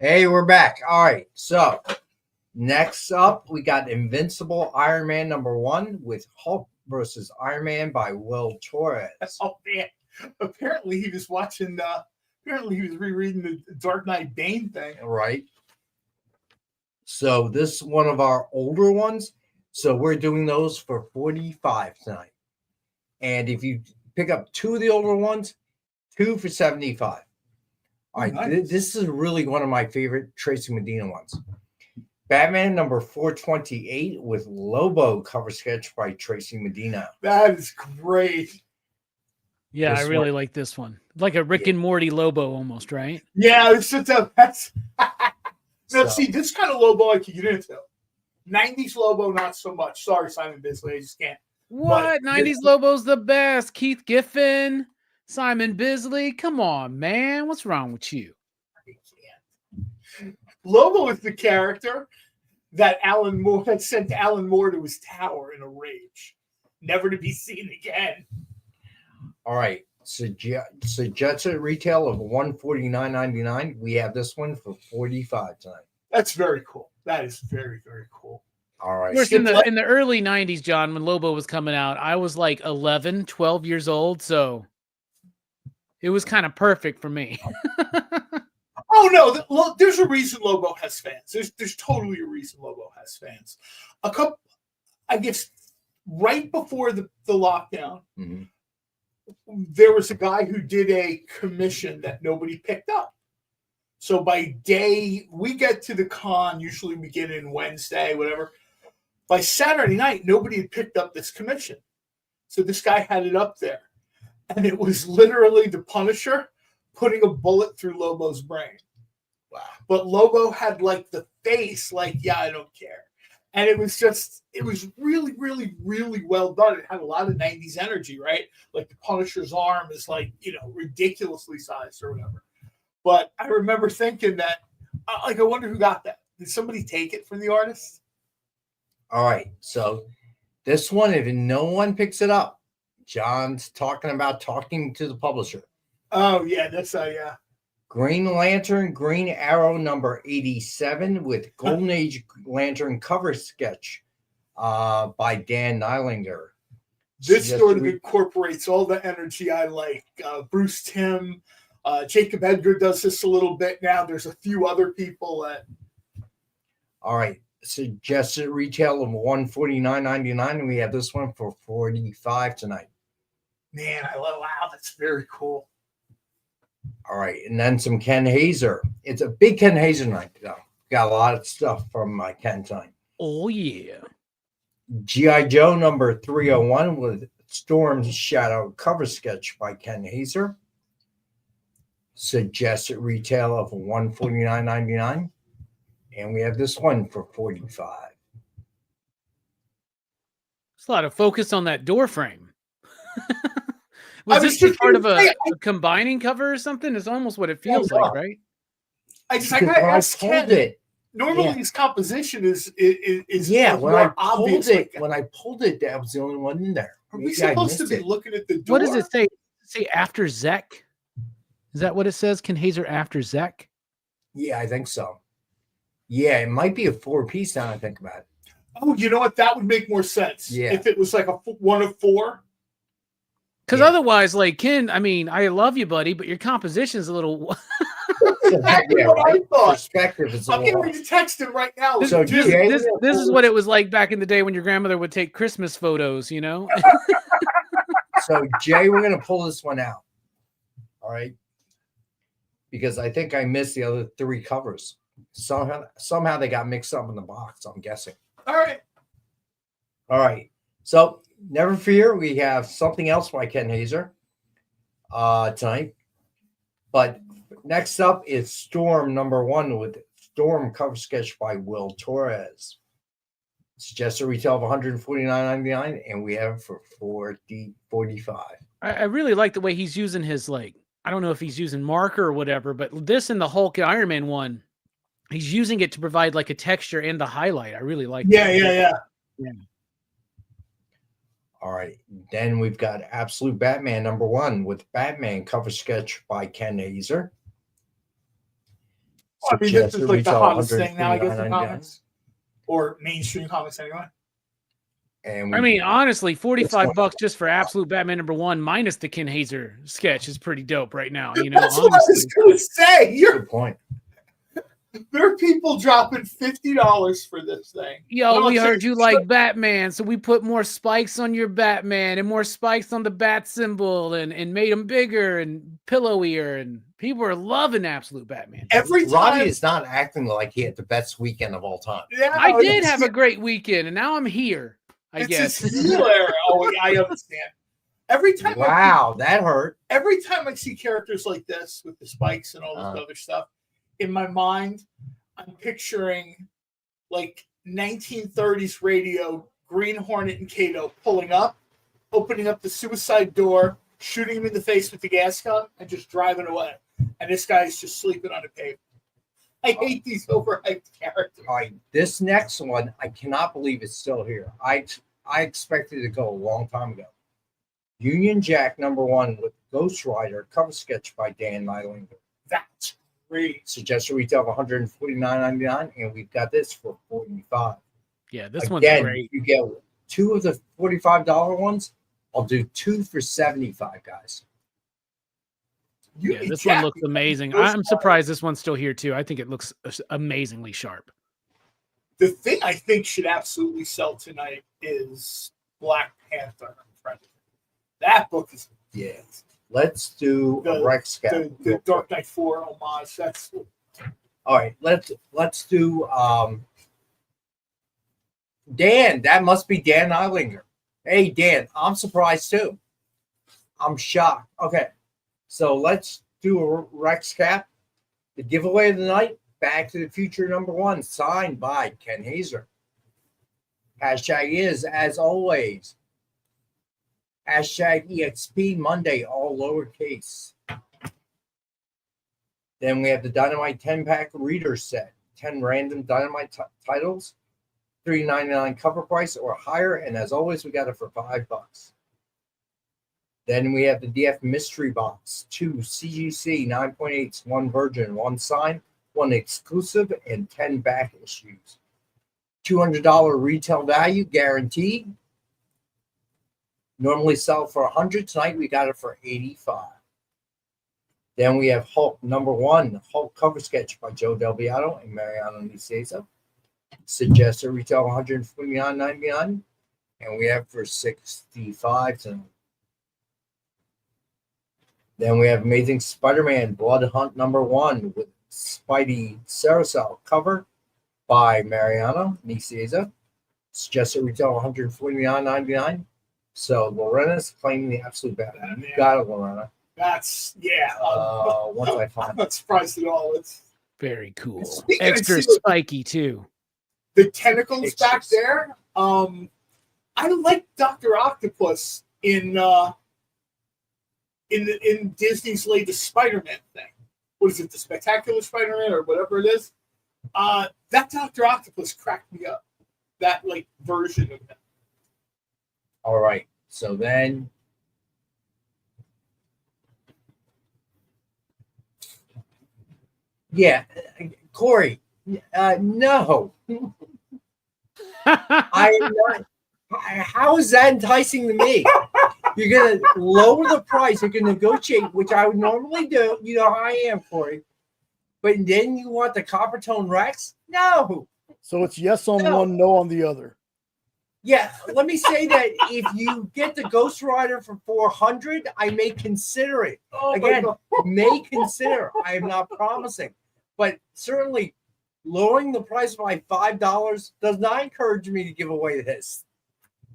Hey, we're back. All right. So next up, we got Invincible Iron Man #1 with Hulk versus Iron Man by Will Torres. Oh man! Apparently he was watching. Apparently he was rereading the Dark Knight Bane thing. Right. So this is one of our older ones. So we're doing those for $45 tonight. And if you pick up two of the older ones, 2 for $75. All right, nice. This is really one of my favorite Tracy Medina ones. Batman #428 with Lobo cover sketch by Tracy Medina. That is great. Yeah, I really like this one. Like a Rick and Morty Lobo almost, right? Yeah, it's just that's now see this kind of Lobo I can get into. 90s Lobo, not so much. Sorry, Simon Bisley, I just can't. What? 90s Lobo's the best. Keith Giffen, Simon Bisley. Come on, man. What's wrong with you? Lobo is the character that Alan Moore had sent Alan Moore to his tower in a rage, never to be seen again. All right, suggested retail of $149.99. We have this one for $45 tonight. That's very cool. That is very, very cool. All right. Of course, in the early 90s, John, when Lobo was coming out, I was like 11, 12 years old, so it was kind of perfect for me. Oh no, there's a reason Lobo has fans. There's totally a reason Lobo has fans. I guess right before the lockdown, there was a guy who did a commission that nobody picked up. So by day, we get to the con, usually we get in Wednesday, whatever. By Saturday night, nobody had picked up this commission. So this guy had it up there. And it was literally the Punisher putting a bullet through Lobo's brain. Wow. But Lobo had like the face, like, yeah, I don't care. And it was really, really, really well done. It had a lot of 90s energy, right? Like the Punisher's arm is like, ridiculously sized or whatever. But I remember thinking that, I wonder who got that. Did somebody take it from the artist? All right. So this one, if no one picks it up, John's talking to the publisher. Oh, yeah. That's yeah. Green Lantern, Green Arrow #87 with Golden Age Lantern cover sketch by Dan Nylander. This sort of incorporates all the energy I like. Bruce Timm, Jacob Edgar does this a little bit now. There's a few other people that. All right. Suggested retail of $149.99, and we have this one for $45 tonight. Man, wow, that's very cool. All right, and then some Ken Hazer. It's a big Ken Hazer night, though. Got a lot of stuff from Ken tonight. Oh, yeah. G.I. Joe #301 with Storm's Shadow cover sketch by Ken Hazer. Suggested retail of $149.99. And we have this one for $45. a lot of focus on that door frame. I Was was this just part of gonna a say, combining cover or something? It's almost what it feels Yeah. like, right? I Because gotta when I ask pulled Ken. it, Normally, Yeah. his composition is yeah, like when more I pulled obvious. it, that was the only one in there. Are we Maybe I supposed to missed be it. looking at the door? What does it say? Does it say after Zek? Is that what it says? Ken Hazer after Zek? Yeah, I think so. Yeah, it might be a 4-piece now I think about it. Oh, you know what? That would make more sense. Yeah. If it was like a one of four. Because otherwise, like, Ken, I mean, I love you, buddy, but your composition's a little. Exactly what I thought. Perspective is I'm a getting lot. ready to text him right now. This, So, this, Jay, this, this is what it was like back in the day when your grandmother would take Christmas photos, you know? So, Jay, we're going to pull this one out. All right. Because I think I missed the other 3 covers. Somehow they got mixed up in the box, I'm guessing. All right. All right. So, never fear. We have something else by Ken Hazer tonight. But next up is Storm #1 with Storm cover sketch by Will Torres. Suggested retail of $149.99, and we have it for $45. I really like the way he's using his, like, I don't know if he's using marker or whatever, but this and the Hulk and Iron Man one, he's using it to provide like a texture and the highlight. I really like that. Yeah. All right. Then we've got Absolute Batman #1 with Batman cover sketch by Ken Hazer. I mean, this is like the Retail hottest thing now, I guess, in $149.99. comics. Or mainstream comics, anyway. And I mean, honestly, $45 just for Absolute Batman #1 minus the Ken Hazer sketch is pretty dope right now. You know, That's what I was honestly. going to say. Good point. There are people dropping $50 for this thing. Yo, we heard you like Batman, so we put more spikes on your Batman and more spikes on the bat symbol and made them bigger and pillowier, and people are loving Absolute Batman. Every time Robbie is not acting like he had the best weekend of all time. Yeah, I did have a great weekend, and now I'm here, I guess. It's hilarious. Oh, I understand. Every time Wow, that hurt. Every time I see characters like this with the spikes and all this other stuff, in my mind, I'm picturing like 1930s radio, Green Hornet and Kato pulling up, opening up the suicide door, shooting him in the face with the gas gun, and just driving away. And this guy's just sleeping on a pavement. I hate these overhyped characters. All right, this next one, I cannot believe it's still here. I expected it to go a long time ago. Union Jack #1 with Ghost Rider cover sketch by Dan Nylinger. That's great. Suggested retail of $149.99, and we've got this for $45. Yeah, this Again, one's great. you get 2 of the $45 ones. I'll do 2 for $75, guys. Yeah, this one looks amazing. I'm surprised this one's still here too. I think it looks amazingly sharp. The thing I think should absolutely sell tonight is Black Panther. That book is Let's do a Rex Cap. the Dark Knight 4 homage. That's all right. Let's do Dan. That must be Dan Nylinger. Hey Dan, I'm surprised too. I'm shocked. Okay, so let's do a Rex Cap. The giveaway of the night: Back to the Future #1, signed by Ken Hazer. Hashtag is, as always, hashtag EXP Monday, all lowercase. Then we have the Dynamite 10-pack reader set, 10 random Dynamite titles, $3.99 cover price or higher, and as always, we got it for $5. Then we have the DF Mystery Box, 2 CGC 9.8s, 1 Virgin, 1 Sign, 1 exclusive, and 10 back issues. $200 retail value guaranteed. Normally sell for $100. Tonight we got it for $85. Then we have Hulk #1, Hulk cover sketch by Joe Del Beato and Mariano Nicieza. Suggested retail $149.99, and we have for $65 tonight. Then we have Amazing Spider-Man Blood Hunt #1 with Spidey Carousel cover by Mariano Nicieza. Suggested retail $149.99. So Lorena's claiming the absolute Batman. You got it, Lorena. Once I find I'm not surprised at all. It's very cool. Speaking Extra of- spiky too. the tentacles back there. I I like Dr. Octopus in Disney's latest Spider-Man thing. What is it, the Spectacular Spider-Man or whatever it is? That Dr. Octopus cracked me up. That like version of him. All right. So then yeah, Corey, no. I am not. How is that enticing to me? You're going to lower the price. You're going to negotiate, which I would normally do. You know how I am, Corey. But then you want the copper tone Rex? No. So it's yes on one, no on the other. Yeah, let me say that if you get the Ghost Rider for $400, I may consider it. Again, may consider. I am not promising. But certainly lowering the price by $5 does not encourage me to give away this.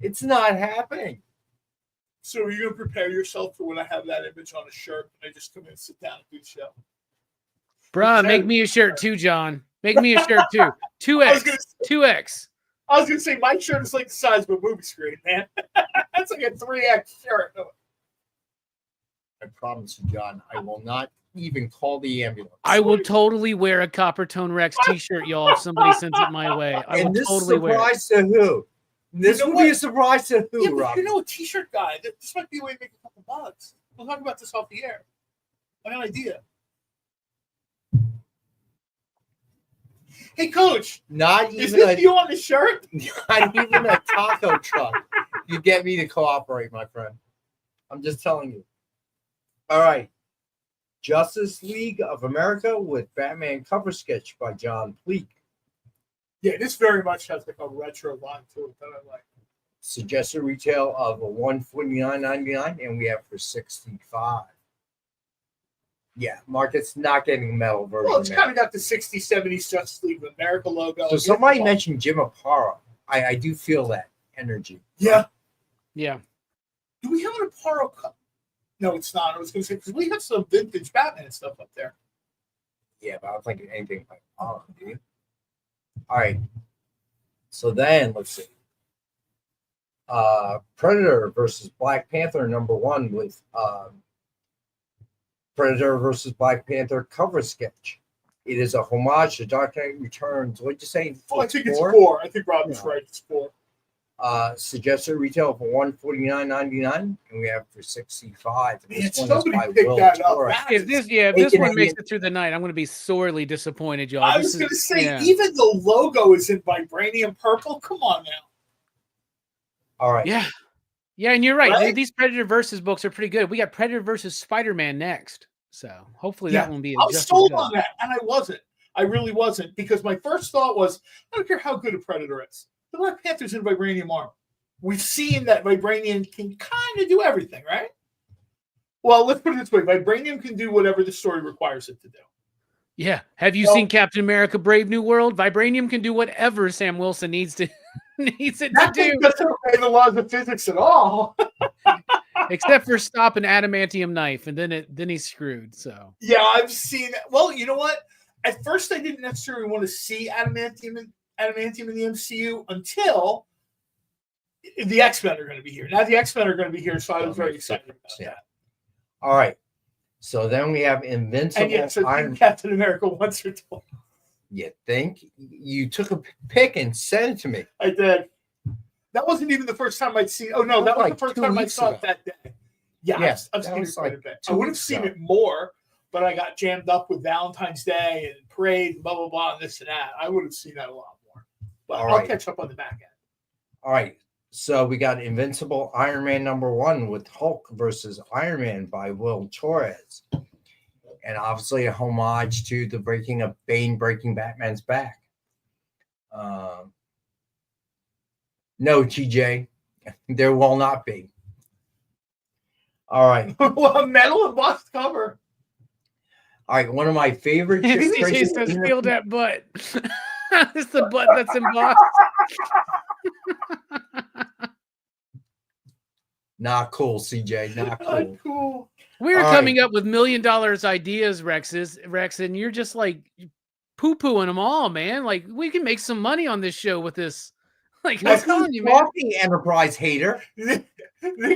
It's not happening. So are you going to prepare yourself for when I have that image on a shirt and I just come in and sit down and do the show? Bruh, make me a shirt too, John. Make me a shirt too. 2X. 2X. I was going to say, my shirt is like the size of a movie screen, man. That's like a 3X shirt. I promise you, John, I will not even call the ambulance. I will totally wear a Copper Tone Rex t-shirt, y'all, if somebody sends it my way. I will totally wear it. Surprise to who? This will be a surprise to who, Yeah, but Robbie? you know, a t-shirt guy. This might be a way to make a couple bucks. We'll talk about this off the air. I got an idea. Hey, Coach. Is this you on the shirt? Not even a taco truck. You get me to cooperate, my friend. I'm just telling you. All right. Justice League of America with Batman cover sketch by John Pleak. Yeah, this very much has like a retro line to it that I like. Suggested retail of $149.99, and we have for $65. Yeah, Market's not getting a metal version. Well, it's kind of got the 60s, 70s Justice League of America logo. So somebody mentioned Jim Aparo. I do feel that energy. Yeah. Yeah. Do we have an Aparo cup? No, it's not. I was going to say, because we have some vintage Batman stuff up there. Yeah, but I don't think anything like Aparo, do you? All right. So then, let's see. Predator versus Black Panther #1 with Predator versus Black Panther cover sketch. It is a homage to Dark Knight Returns. What'd you say? Oh, I think it's 4. I think Robbie's right. It's 4. Suggested retail for $149.99, and we have for $65. This one is by picked Will that up. Torres. If this one makes it through the night, I'm going to be sorely disappointed, y'all. I was going to say, even the logo is in vibranium purple. Come on now. All right. Yeah. Yeah, and you're right. These Predator versus books are pretty good. We got Predator versus Spider-Man next. So hopefully that won't be I was sold on that, and I wasn't. I really wasn't, because my first thought was, I don't care how good a Predator is. The Black Panther's in vibranium armor. We've seen that vibranium can kind of do everything, right? Well, let's put it this way. Vibranium can do whatever the story requires it to do. Yeah. Have you seen Captain America Brave New World? Vibranium can do whatever Sam Wilson needs it to do. Doesn't obey the laws of physics at all. Except for stop an adamantium knife, and then he's screwed. So yeah, I've seen it. Well, you know what? At first, I didn't necessarily want to see adamantium in the MCU until the X-Men are going to be here. Now the X-Men are going to be here, so I was very excited about that. All right. So then we have Invincible. And yes, Captain America once or twice. You think? You took a pic and sent it to me. I did. That wasn't even the first time I'd seen. Oh no, that was the first time I saw it that day. Yeah, yes, I've seen it quite a bit. I would have seen it more, but I got jammed up with Valentine's Day and parade and blah blah blah and this and that. I would have seen that a lot more. But I'll catch up on the back end. All right. So we got Invincible Iron Man #1 with Hulk versus Iron Man by Will Torres. And obviously a homage to the breaking of Bane breaking Batman's back. No, TJ, there will not be. All right. Well, a metal embossed cover. All right, one of my favorite. TJ says, "Feel that butt." It's the butt that's embossed. Not cool, CJ. Not cool. Not cool. We're coming up with $1 million ideas, Rex, and you're just like poo-pooing them all, man. Like, we can make some money on this show with this Like I'm telling you, man. Walking Enterprise hater. Nick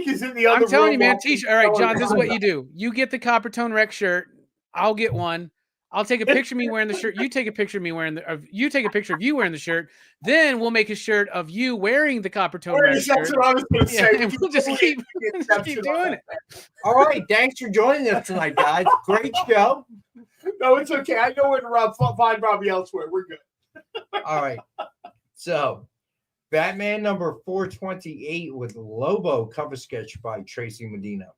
is in the other I'm telling room you, man. watching T-shirt. All right, John. This is what Colorado. you do. You get the Copper Tone Rex shirt. I'll get one. I'll take a picture of me wearing the shirt. You take a picture of me wearing you take a picture of you wearing the shirt. Then we'll make a shirt of you wearing the Copper Tone Rex shirt. That's what I was going to say. And we'll just keep doing it. All right. Thanks for joining us tonight, guys. Great show. No, it's okay. I know where to find Robbie elsewhere. We're good. All right. So, Batman number 428 with Lobo cover sketch by Tracy Medina.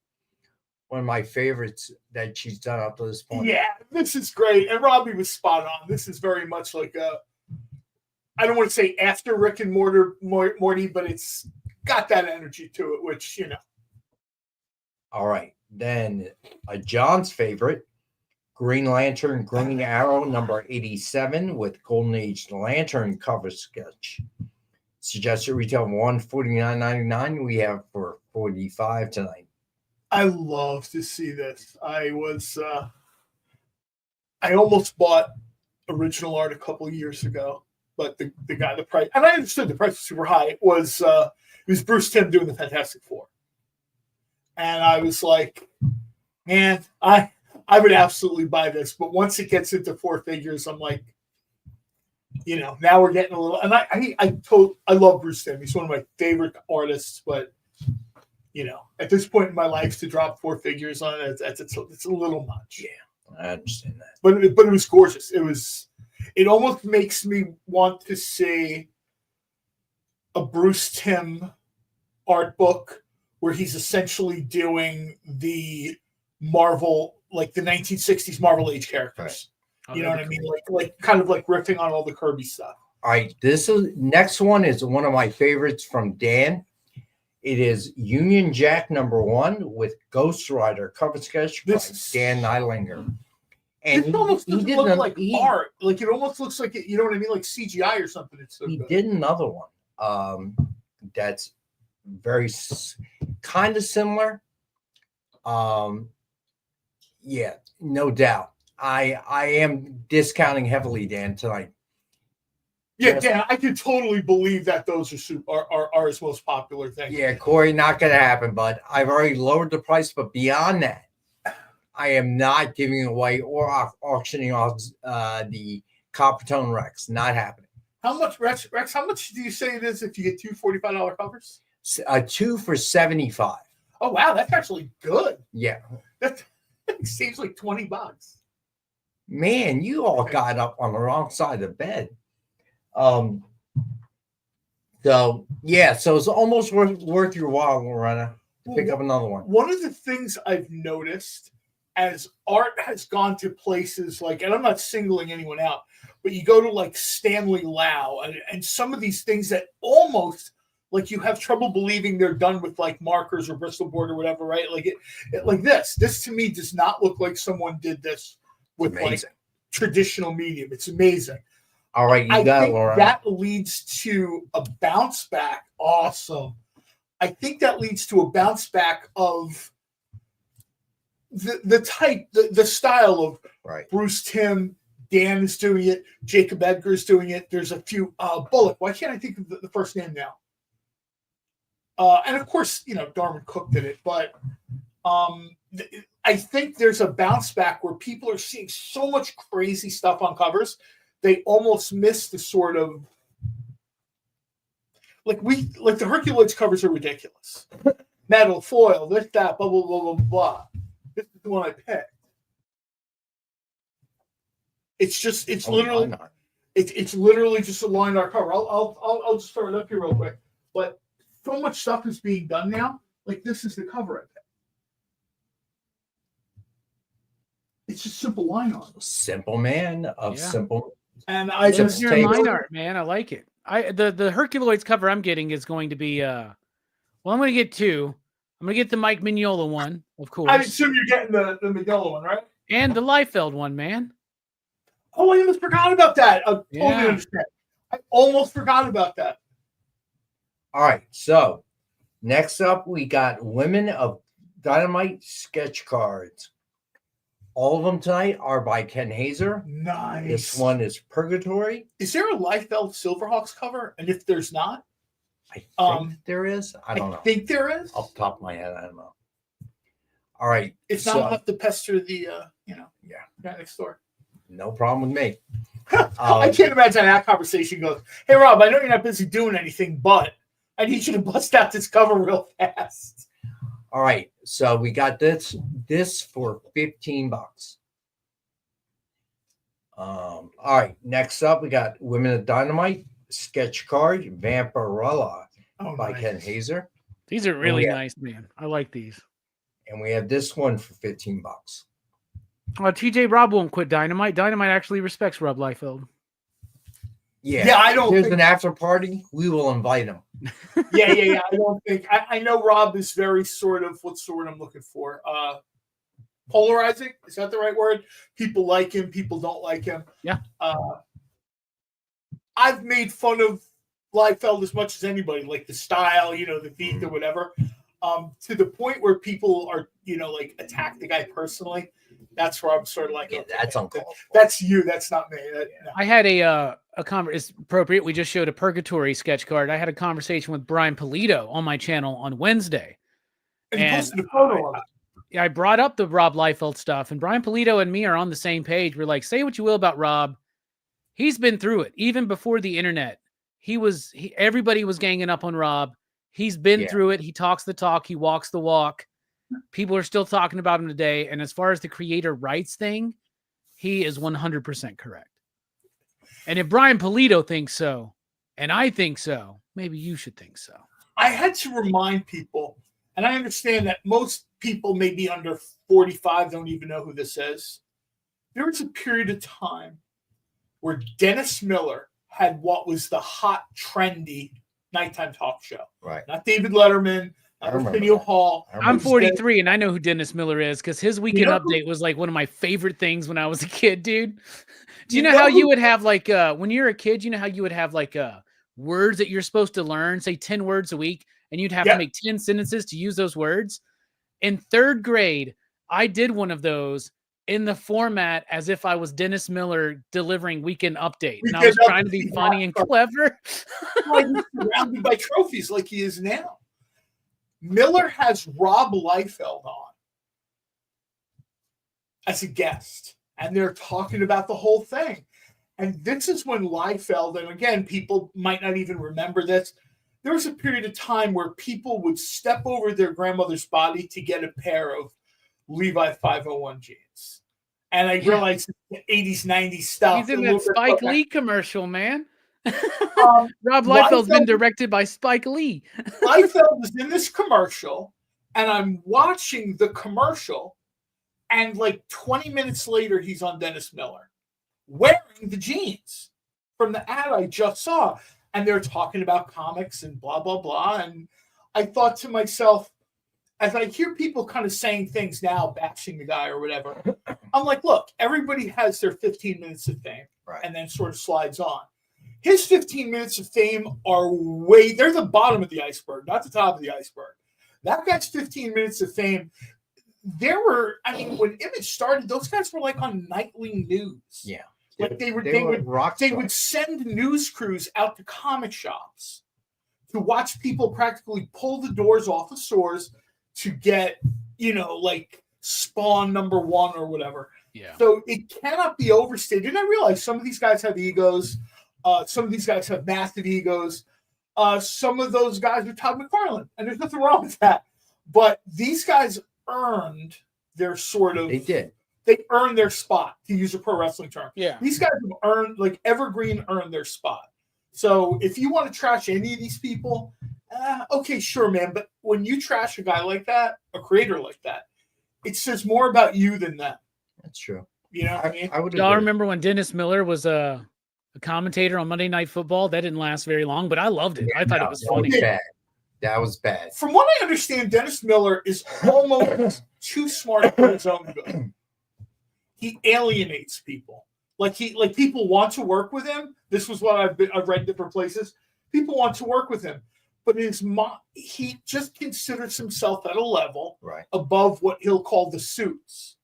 One of my favorites that she's done up to this point. Yeah, this is great. And Robbie was spot on. This is very much like I don't want to say after Rick and Morty, but it's got that energy to it, which, you know. All right. Then John's favorite, Green Lantern, Green Arrow, number 87 with Golden Age Lantern cover sketch. Suggested retail of $149.99. We have for $45 tonight. I love to see this. I almost bought original art a couple of years ago, but the price, and I understood the price was super high. It was Bruce Timm doing the Fantastic Four. And I was like, man, I would absolutely buy this. But once it gets into four figures, I'm like, you know, now we're getting a little, and I love Bruce Timm. He's one of my favorite artists, but you know, at this point in my life, to drop four figures on it, it's a little much. Yeah, I understand that. But it was gorgeous. It almost makes me want to see a Bruce Timm art book where he's essentially doing the Marvel, like the 1960s Marvel Age characters. Right. You know what I mean? Like kind of like riffing on all the Kirby stuff. All right, next one is one of my favorites from Dan. It is Union Jack number 1 with Ghost Rider cover sketch by Dan Nylander. And it almost doesn't look like art. Like it almost looks like it, you know what I mean? Like CGI or something. It's so good. Did another one that's very kind of similar. Yeah, no doubt. I am discounting heavily, Dan, tonight. Yeah, Dan, I could totally believe that those are his most popular things. Yeah, Corey, not going to happen, but I've already lowered the price. But beyond that, I am not giving away or auctioning off the Copper Tone Rex. Not happening. How much, Rex? How much do you say it is if you get two $45 covers? 2 for $75. Oh wow, that's actually good. Yeah, that seems like $20. Man, you all got up on the wrong side of the bed. So it's almost worth your while, Lorena, to pick up another one. One of the things I've noticed as art has gone to places like, and I'm not singling anyone out, but you go to like Stanley Lau and some of these things that almost like you have trouble believing they're done with like markers or Bristol board or whatever, right? Like it like this to me does not look like someone did this with like traditional medium. It's amazing. All right, you got it, Laura. That leads to a bounce back. Awesome. I think that leads to a bounce back of the type, the style of Bruce Timm. Dan is doing it. Jacob Edgar is doing it. There's a few Bullock. Why can't I think of the first name now? And of course, you know, Darwin Cook did it, but I think there's a bounce back where people are seeing so much crazy stuff on covers. They almost miss the sort of like the Herculoids covers are ridiculous. Metal foil, this, that, blah, blah, blah, blah, blah. This is the one I picked. It's literally just a line art cover. I'll just throw it up here real quick. But so much stuff is being done now. Like this is the cover I picked. It's just simple line art. Simple man of simple. And I just your line art, man. I like it. The Herculoids cover I'm getting is going to be I'm going to get 2. I'm going to get the Mike Mignola one, of course. I assume you're getting the Mignola one, right? And the Liefeld one, man. Oh, I almost forgot about that. I totally understand. I almost forgot about that. All right, so next up we got Women of Dynamite sketch cards. All of them tonight are by Ken Hazer. Nice. This one is Purgatory. Is there a Liefeld Silverhawks cover? And if there's not, I think there is. I don't know. I think there is. Off the top of my head, I don't know. All right. If not, I'll have to pester the, yeah, guy next door. No problem with me. I can't imagine that conversation goes, hey, Rob, I know you're not busy doing anything, but I need you to bust out this cover real fast. All right. So we got this for $15. All right. Next up, we got Women of Dynamite sketch card, Vampirella by Ken Hazer. These are really nice, man. I like these. And we have this one for $15. TJ Rob won't quit Dynamite. Dynamite actually respects Rob Liefeld. Yeah, I don't. There's an after party. We will invite him. Yeah. I don't think. I know Rob is very sort of, what's the word I'm looking for? Polarizing. Is that the right word? People like him. People don't like him. Yeah. I've made fun of Liefeld as much as anybody, like the style, the feet or whatever. To the point where people are, like attack the guy personally. That's where I'm sort of like, that's uncalled for. That's you. That's not me. No. I had a it's appropriate. We just showed a Purgatory sketch card. I had a conversation with Brian Polito on my channel on Wednesday. And he posted a photo of it. I brought up the Rob Liefeld stuff, and Brian Polito and me are on the same page. We're like, say what you will about Rob. He's been through it. Even before the internet, everybody was ganging up on Rob. He's been through it. He talks the talk. He walks the walk. People are still talking about him today. And as far as the creator rights thing, he is 100% correct. And if Brian Polito thinks so, and I think so, maybe you should think so. I had to remind people, and I understand that most people maybe under 45 don't even know who this is. There was a period of time where Dennis Miller had what was the hot, trendy nighttime talk show. Right. Not David Letterman, not Arsenio Hall. I'm 43 and I know who Dennis Miller is because his weekend update was like one of my favorite things when I was a kid, dude. Do you know how you would have like when you're a kid, you know how you would have like words that you're supposed to learn, say 10 words a week, and you'd have to make 10 sentences to use those words? In 3rd grade, I did one of those in the format as if I was Dennis Miller delivering weekend update. And I was trying to be funny and clever. He's surrounded by trophies like he is now. Miller has Rob Liefeld on as a guest, and they're talking about the whole thing. And this is when Liefeld, and again, people might not even remember this, there was a period of time where people would step over their grandmother's body to get a pair of Levi 501 jeans. And I realized the 80s, 90s stuff. He's in that Spike Lee commercial, man. Rob Liefeld's been directed by Spike Lee. Liefeld is in this commercial, and I'm watching the commercial, and like 20 minutes later, he's on Dennis Miller wearing the jeans from the ad I just saw. And they're talking about comics and blah, blah, blah. And I thought to myself, as I hear people kind of saying things now, bashing the guy or whatever, I'm like, look, everybody has their 15 minutes of fame and then sort of slides on. His 15 minutes of fame are they're the bottom of the iceberg, not the top of the iceberg. That guy's 15 minutes of fame. When Image started, those guys were like on nightly news. Yeah. Like they would send news crews out to comic shops to watch people practically pull the doors off of stores to get, like Spawn #1 or whatever. Yeah. So it cannot be overstated. And I realize some of these guys have egos. Some of these guys have massive egos. Some of those guys are Todd McFarlane, and there's nothing wrong with that. But these guys earned their sort of. They did. They earned their spot, to use a pro wrestling term. Yeah. These guys have earned, like Evergreen earned their spot. So if you want to trash any of these people, okay, sure, man. But when you trash a guy like that, a creator like that, it says more about you than them. That's true. You know what I mean? I would. Y'all remember when Dennis Miller was a commentator on Monday Night Football? That didn't last very long, but I loved it. I thought it was funny. That was bad. From what I understand, Dennis Miller is almost too smart for his own good. He alienates people. Like people want to work with him. This was what I've read different places. People want to work with him, but he just considers himself at a level above what he'll call the suits.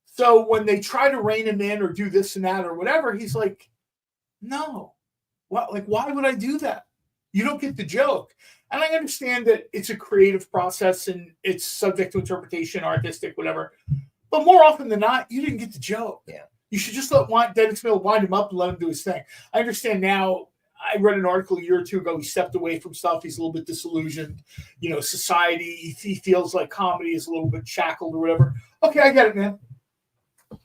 So when they try to rein him in or do this and that or whatever, he's like, no. Why would I do that? you don't get the joke. And I understand that it's a creative process and it's subject to interpretation, artistic, whatever. But more often than not, you didn't get the joke. Yeah. You should just let Dennis Miller wind him up and let him do his thing. I understand now. I read an article a year or two ago. He stepped away from stuff. He's a little bit disillusioned. You know, society, he feels like comedy is a little bit shackled or whatever. Okay, I get it, man.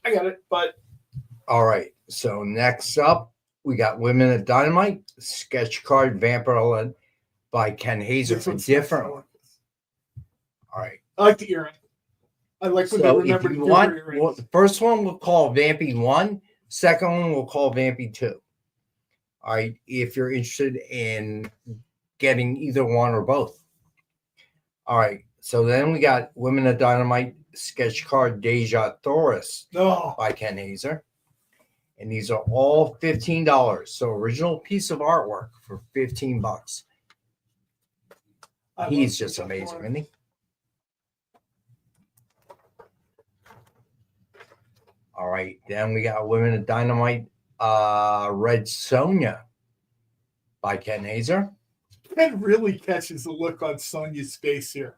I get it. But all right. So next up, we got Women of Dynamite, sketch card Vampire by Ken Hazer. A different one. All right. I like the earring. I like when they remember to well, the first one we'll call Vampy 1. Second one we'll call Vampy 2. All right. If you're interested in getting either one or both. All right. So then we got Women of Dynamite sketch card Deja Thoris by Ken Hazer. And these are all $15. So original piece of artwork for $15. He's just amazing, isn't he? All right. Then we got Women of Dynamite Red Sonja by Ken Hazer. Ken really catches the look on Sonya's face here.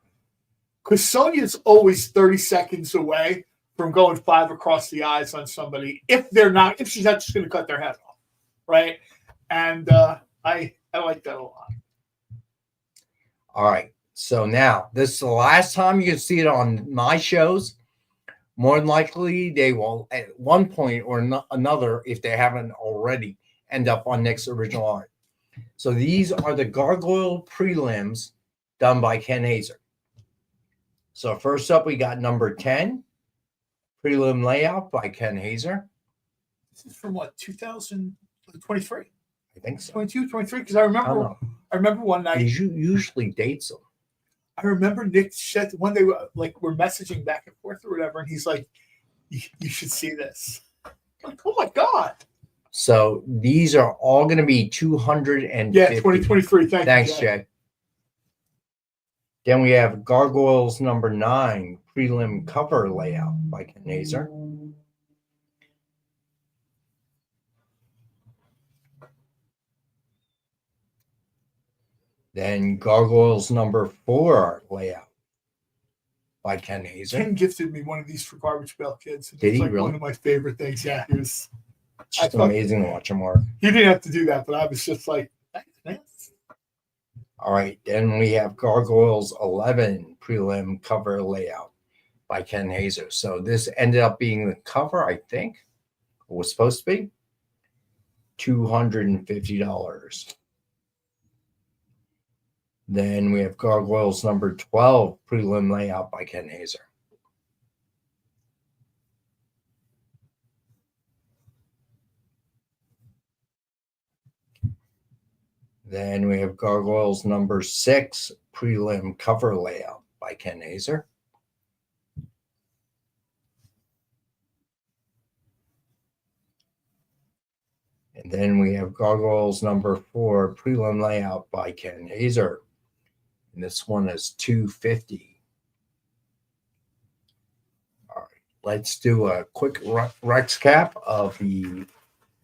Because Sonya's always 30 seconds away from going 5 across the eyes on somebody if she's not just going to cut their head off, right? And I like that a lot. All right, so now this is the last time you can see it on my shows. More than likely, they will at one point or another, if they haven't already, end up on Nick's original art. So these are the gargoyle prelims done by Ken Hazer. So first up, we got number 10. Prelim layout by Ken Hazer. This is from what, 2023? I think so. 22, 23? Because I remember one night. He usually dates them. I remember Nick said when they were we're messaging back and forth or whatever, and he's like, "You should see this." I'm like, oh my god! So these are all going to be 250. Yeah, 2023. Thanks, Jay. Then we have Gargoyles number 9 prelim cover layout by Ken Hazer. Then Gargoyles number 4 layout by Ken Hazer. Ken gifted me one of these for Garbage Pail Kids. Did he really? One of my favorite things. Yeah, he was. It's just amazing to watch him work. He didn't have to do that, but I was just like, thanks, man. All right, then we have Gargoyles 11 prelim cover layout by Ken Hazer. So this ended up being the cover, I think. It was supposed to be $250. Then we have Gargoyles number 12 prelim layout by Ken Hazer. Then we have Gargoyles number 6 prelim cover layout by Ken Hazer. And then we have Gargoyles number 4 prelim layout by Ken Hazer. And this one is $250. All right, let's do a quick Rex cap of the,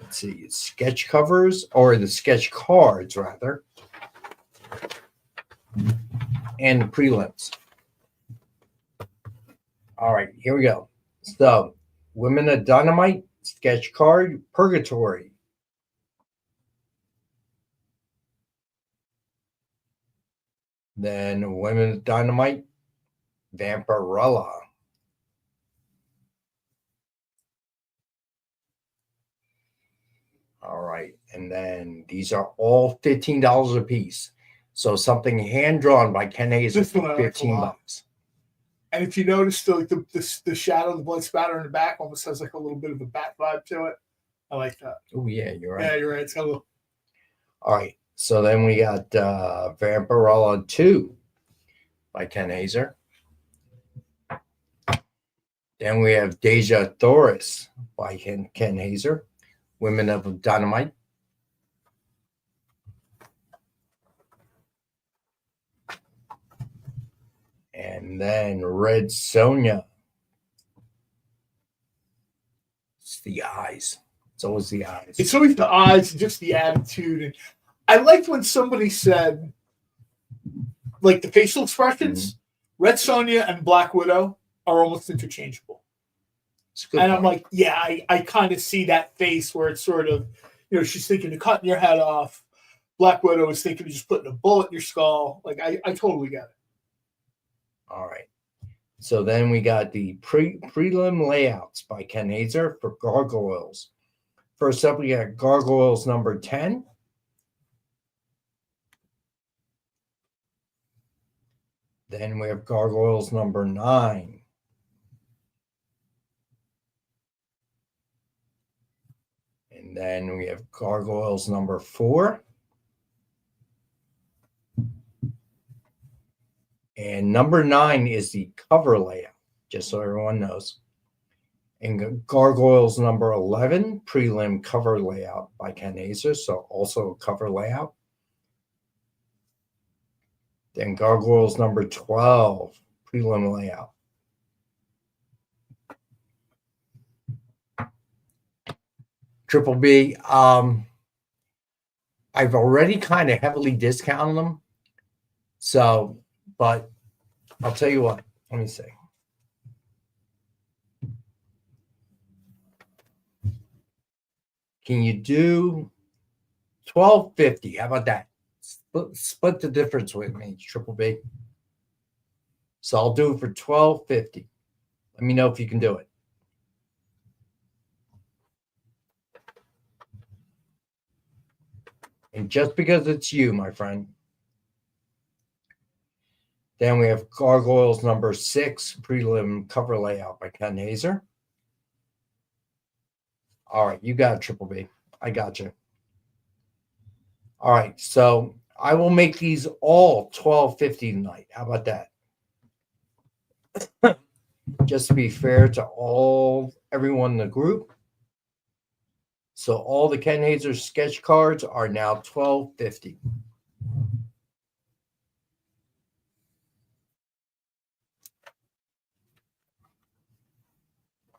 let's see, sketch covers, or the sketch cards rather, and the prelims. All right, here we go. So, Women of Dynamite sketch card Purgatory. Then Women of Dynamite Vampirella. All right, and then these are all $15 a piece. So something hand drawn by Ken Hazer for $15. And if you notice, the shadow, the blood spatter in the back almost has like a little bit of a bat vibe to it. I like that. Oh yeah, you're right. Yeah, you're right. It's got a little. All right, so then we got Vampirella 2 by Ken Hazer. Then we have Deja Thoris by Ken Hazer. Women of Dynamite. And then Red Sonja. It's the eyes. It's always the eyes. It's always the eyes, just the attitude. And I liked when somebody said, like the facial expressions, Red Sonja and Black Widow are almost interchangeable. And I'm like, yeah, I kind of see that face where it's sort of, she's thinking of cutting your head off. Black Widow is thinking of just putting a bullet in your skull. Like, I totally get it. All right. So then we got the prelim layouts by Ken Hazer for Gargoyles. First up, we got Gargoyles number 10. Then we have Gargoyles number 9. And then we have Gargoyles number 4. And number 9 is the cover layout, just so everyone knows. And Gargoyles number 11, prelim cover layout by Ken Hazer, so also a cover layout. Then Gargoyles number 12, prelim layout. Triple B, I've already kind of heavily discounted them. So, but I'll tell you what, let me see. Can you do $12.50? How about that? Split the difference with me, Triple B. So I'll do it for $12.50. Let me know if you can do it. And just because it's you, my friend. Then we have Gargoyles number 6, prelim cover layout by Ken Hazer. All right, you got it, Triple B. I got you. All right, so I will make these all $12.50 tonight. How about that? Just to be fair to everyone in the group. So all the Ken Hazer sketch cards are now $12.50.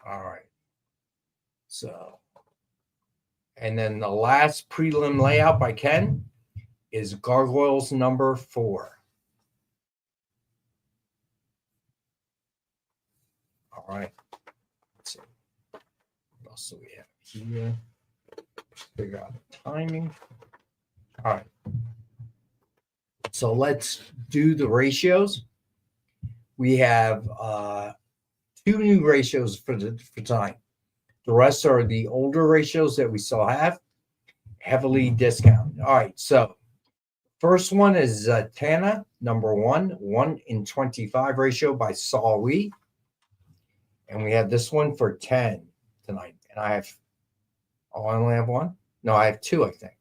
All right. So, and then the last prelim layout by Ken is Gargoyles number 4. All right. Let's see. What else do we have here? Figure out the timing. All right. So let's do the ratios. We have 2 new ratios for tonight. The rest are the older ratios that we still have, heavily discounted. All right, so first one is Zatanna, number 1, 1:25 ratio by Saul Wee. And we have this one for 10 tonight. And I only have 1? No, I have 2, I think.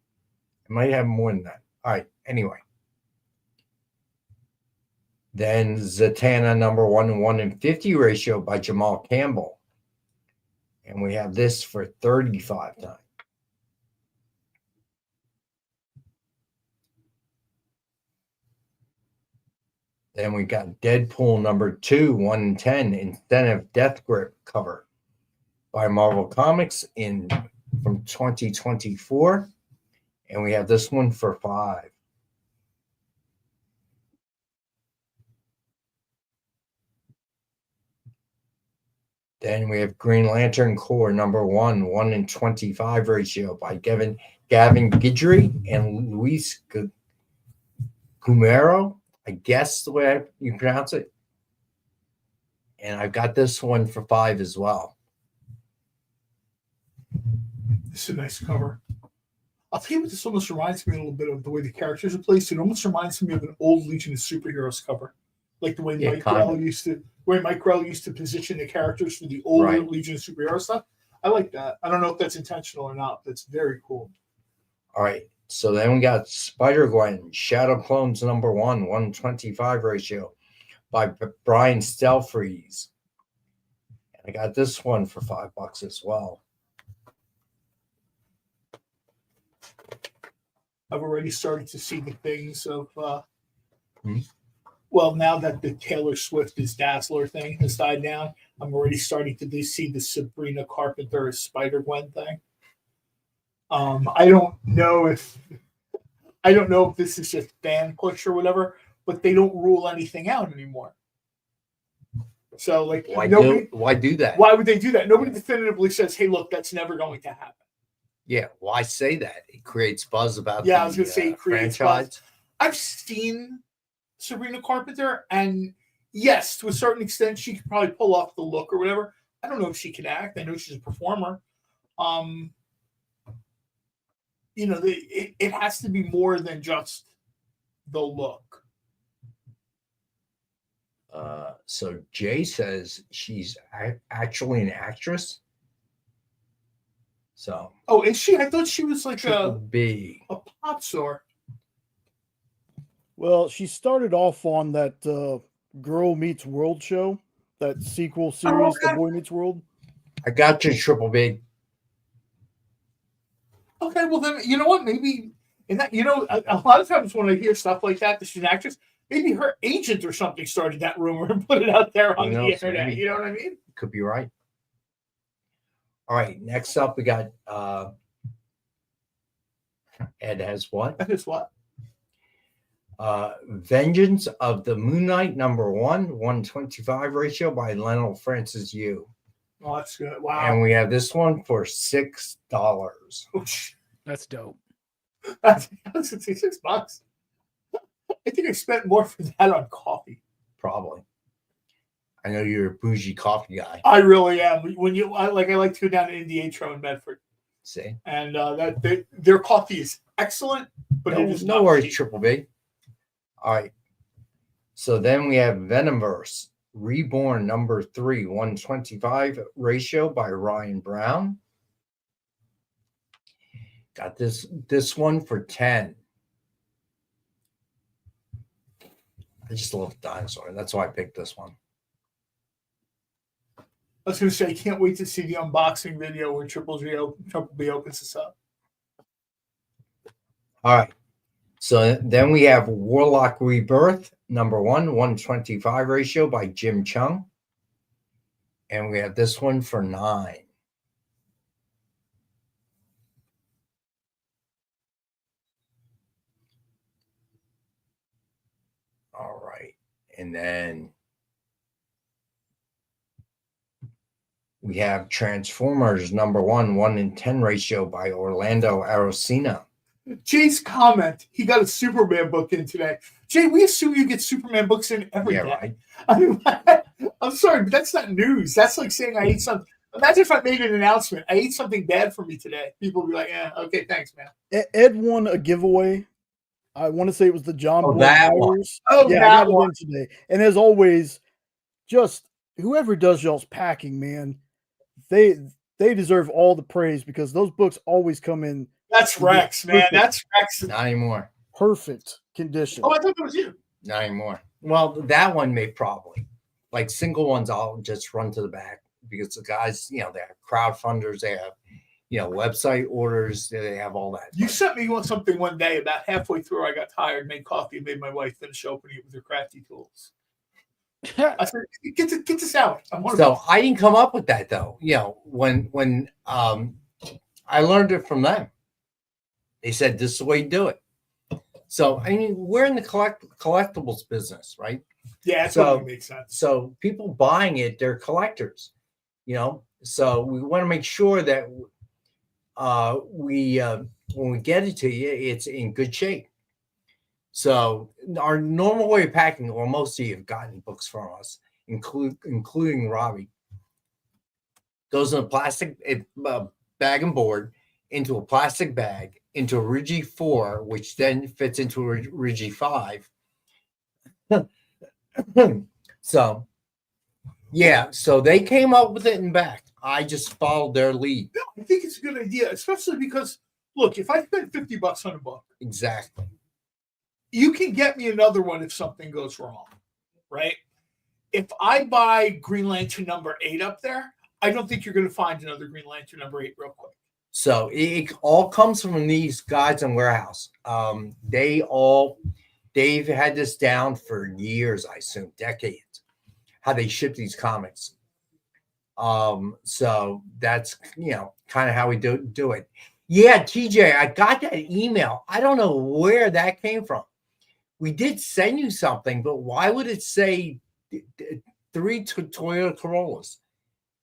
I might have more than that. All right, anyway. Then Zatanna, number 1, 1:50 ratio by Jamal Campbell. And we have this for 35 tonight. Then we got Deadpool number 2, 1:10 Incentive Death Grip cover by Marvel Comics from 2024. And we have this one for 5. Then we have Green Lantern Corps number 1, 1:25 ratio by Gavin Guidry and Luis Gumero. I guess the way you pronounce it. And I've got this one for 5 as well. This is a nice cover. I'll tell you what, this almost reminds me a little bit of the way the characters are placed. It almost reminds me of an old Legion of Superheroes cover. Like the way Mike Grell used to position the characters for the older Legion of Superheroes stuff. I like that. I don't know if that's intentional or not. That's very cool. All right. So then we got Spider-Gwen, Shadow Clones number 1, 1:25 ratio by Brian Stelfreeze. And I got this one for $5 as well. I've already started to see the things of, well, now that the Taylor Swift is Dazzler thing has died down, I'm already starting to see the Sabrina Carpenter Spider-Gwen thing. I don't know if I don't know if this is just fan push or whatever, but they don't rule anything out anymore. So, like, why do that? Why would they do that? Nobody definitively says, "Hey, look, that's never going to happen." Yeah, why say that? It creates buzz about. Yeah, I was going to say it creates franchise. buzz. I've seen Sabrina Carpenter, and yes, to a certain extent, she could probably pull off the look or whatever. I don't know if she can act. I know she's a performer. It has to be more than just the look. So Jay says she's actually an actress. So. Oh, is she? I thought she was like a pop star. Well, she started off on that Girl Meets World show, that sequel series, The Boy Meets World. I got you, Triple B. Okay, well then, you know what? Maybe in that, a lot of times when I hear stuff like that she's an actress, maybe her agent or something started that rumor and put it out there on the internet. Maybe. You know what I mean? Could be right. All right, next up we got Ed has what? Ed has what? Vengeance of the Moon Knight #1, 125 ratio by Lionel Francis Yu. Oh, that's good. Wow. And we have this one for $6. That's dope. That's $6. I think I spent more for that on coffee. Probably. I know you're a bougie coffee guy. I really am. I like to go down to Indiatro in Medford. See? And their coffee is excellent, but it is no worries, Triple B. All right. So then we have Venomverse Reborn #3, 125 ratio by Ryan Brown. Got this one for 10. I just love the dinosaur. That's why I picked this one. I was going to say, I can't wait to see the unboxing video where Triple B opens this up. All right. So then we have Warlock Rebirth #1, 125 ratio by Jim Chung. And we have this one for 9. All right. And then we have Transformers #1, 1-in-10 ratio by Orlando Arocena. Jay's comment, he got a Superman book in today. Jay, we assume you get Superman books in every day. Right. I mean, I'm sorry, but that's not news. That's like saying I ate something. Imagine if I made an announcement. I ate something bad for me today. People would be like, yeah, okay, thanks, man. Ed won a giveaway. I want to say it was the John Boy that one. Myers. Oh, yeah, that I got one. one today. And as always, just whoever does y'all's packing, man, they deserve all the praise because those books always come in. That's Rex, man. That's Rex. Not anymore. Perfect condition. Oh, I thought that was you. Not anymore. Well, that one may probably. Like single ones, I'll just run to the back because the guys, they have crowdfunders, they have, website orders, they have all that. You sent me something one day about halfway through. I got tired, made coffee, and made my wife finish opening it with her crafty tools. I said, "Get this out." So I didn't come up with that though. When I learned it from them. They said this is the way you do it. So I mean, we're in the collectibles business, right? Yeah, that totally makes sense. So people buying it, they're collectors, So we want to make sure that when we get it to you, it's in good shape. So our normal way of packing, or most of you have gotten books from us, including Robbie, goes in a plastic bag and board into a plastic bag into a Rigi 4, which then fits into a Rigi 5. So they came up with it in back. I just followed their lead. No, I think it's a good idea, especially because, look, if I spend $50 on a book, exactly, you can get me another one if something goes wrong, right? If I buy Green Lantern #8 up there, I don't think you're going to find another Green Lantern #8 real quick. So it all comes from these guys in warehouse. They've had this down for years, I assume, decades, how they ship these comics. So that's, kind of how we do it. Yeah, TJ, I got that email. I don't know where that came from. We did send you something, but why would it say 3 Toyota Corollas?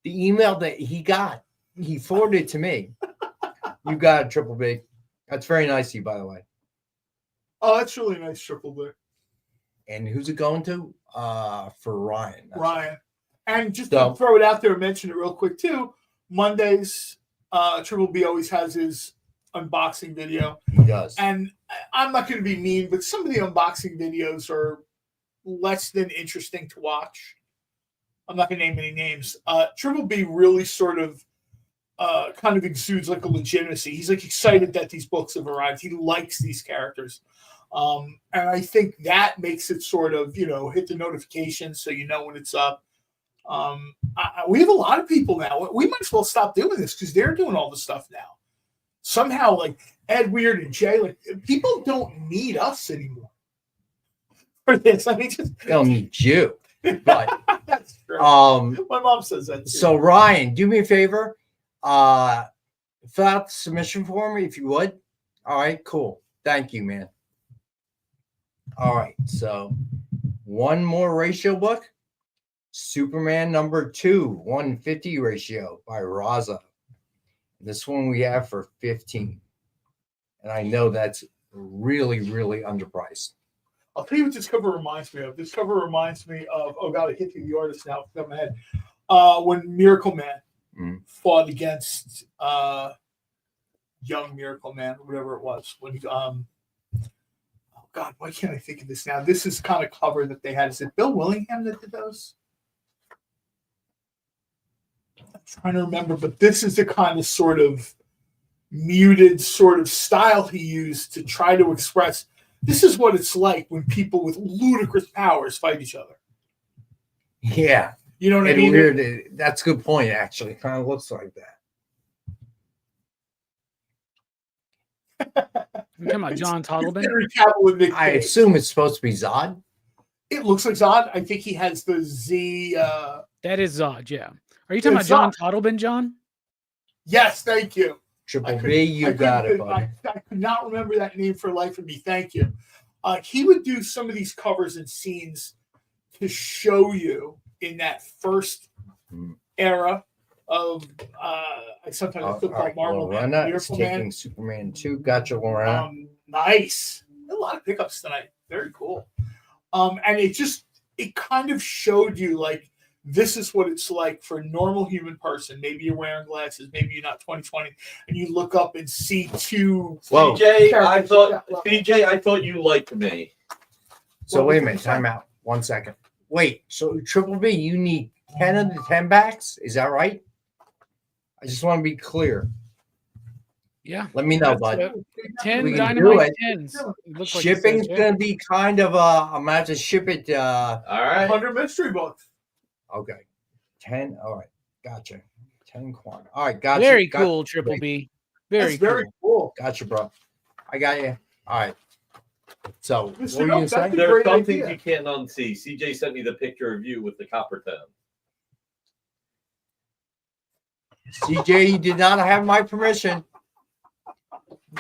The email that he got, he forwarded to me. You got it, Triple B. That's very nice of you, by the way. Oh, that's really nice, Triple B. And who's it going to? For Ryan. Ryan. And just to throw it out there and mention it real quick, too, Mondays, Triple B always has his unboxing video. He does. And I'm not going to be mean, but some of the unboxing videos are less than interesting to watch. I'm not going to name any names. Triple B really sort of kind of exudes like a legitimacy. He's like excited that these books have arrived. He likes these characters. And I think that makes it sort of, hit the notifications so you know when it's up. We have a lot of people now. We might as well stop doing this because they're doing all the stuff now. Somehow, like Ed Weird and Jay, like people don't need us anymore for this. I mean, they don't need you. But that's true. My mom says that too. So Ryan, do me a favor. Fill out the submission form if you would. All right, cool. Thank you, man. All right, so one more ratio book. Superman number 2, 150 ratio by Raza. This one we have for 15. And I know that's really, really underpriced. I'll tell you what this cover reminds me of. This cover reminds me of, oh God, I hit the artist now. Off my head. When Miracle Man fought against young Miracle Man, whatever it was. When oh God, why can't I think of this now? This is kind of cover that they had. Is it Bill Willingham that did those? I'm trying to remember, but this is the kind of sort of muted sort of style he used to try to express. This is what it's like when people with ludicrous powers fight each other. Yeah. You know what I mean? Weird, that's a good point, actually. It kind of looks like that. You're talking about John Toddleben? I assume it's supposed to be Zod. It looks like Zod. I think he has the Z. That is Zod, yeah. Are you talking about John Toddleben, John? Yes, thank you. Triple B, you got it, buddy. I could not remember that name for life of me. Thank you. He would do some of these covers and scenes to show you in that first era of I sometimes feel called Marvel. Lorena is taking Superman 2. Gotcha, Lorena. Nice. A lot of pickups tonight. Very cool. And it kind of showed you like this is what it's like for a normal human person. Maybe you're wearing glasses, maybe you're not 20/20, and you look up and see two. CJ, I thought you liked me. So wait a minute, time out. 1 second. Wait, so Triple B, you need 10 of the 10 backs? Is that right? I just want to be clear. Yeah. Let me know, bud. 10 Dynamite 10s. Shipping's going to be kind of, I'm going to have to ship it. All right. 100 mystery books. Okay. 10. All right. Gotcha. 10 quant. All right. Gotcha. Very cool, Triple B. Very cool. Gotcha, bro. I got you. All right. So, what were you There saying? are some things you can't unsee. CJ sent me the picture of you with the copper tone. CJ, you did not have my permission.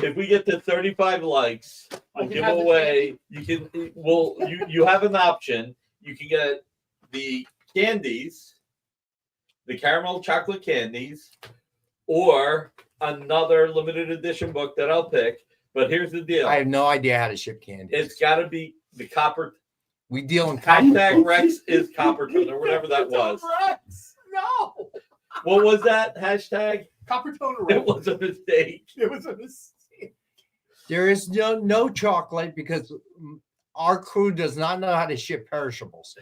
If we get to 35 likes, we'll give away. You have an option. You can get the candies, the caramel chocolate candies, or another limited edition book that I'll pick. But here's the deal. I have no idea how to ship candy. It's got to be the copper. We deal in hashtag Rex is copper tone or whatever that was. Rex. No. What was that hashtag? Copper tone. It was a mistake. It was a mistake. There is no chocolate because our crew does not know how to ship perishables.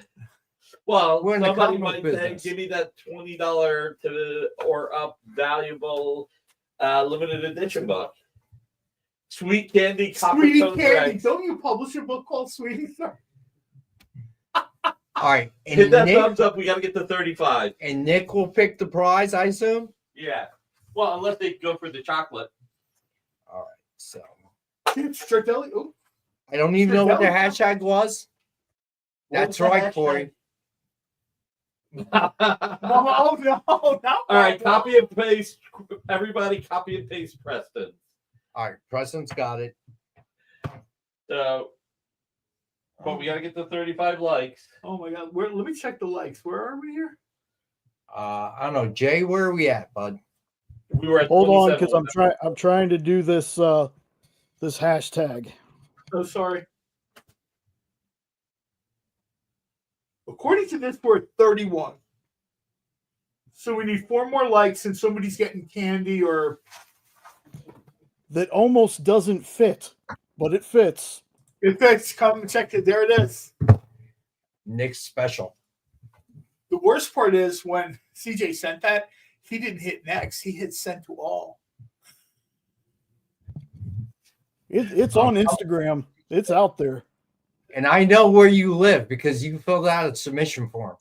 Well, we're in the somebody comic might say, business. give me that $20 or up valuable limited edition book. Sweet Candy, Copper Sweetie Tone Candy. Rex. Don't you publish a book called Sweetie? All right. And Hit that Nick, thumbs up. We got to get to 35. and Nick will pick the prize, I assume. Yeah. Well, unless they go for the chocolate. All right. So Stratelli. Oh, I don't even know what the hashtag was. What That's was the right, Corey. Oh no! All right, copy and paste. Everybody, copy and paste Preston. All right, Preston's got it. So, but we got to get to 35 likes. Oh my God! Let me check the likes. Where are we here? I don't know, Jay. Where are we at, bud? We were at. Hold on, because I'm trying to do this this hashtag. Oh, sorry. According to this, we're at 31. So we need 4 more likes, and somebody's getting candy or that almost doesn't fit, but it fits. It fits. Come and check it. There it is. Nick's special. The worst part is when CJ sent that, he didn't hit next. He hit send to all. It's on Instagram. It's out there. And I know where you live because you filled out a submission form.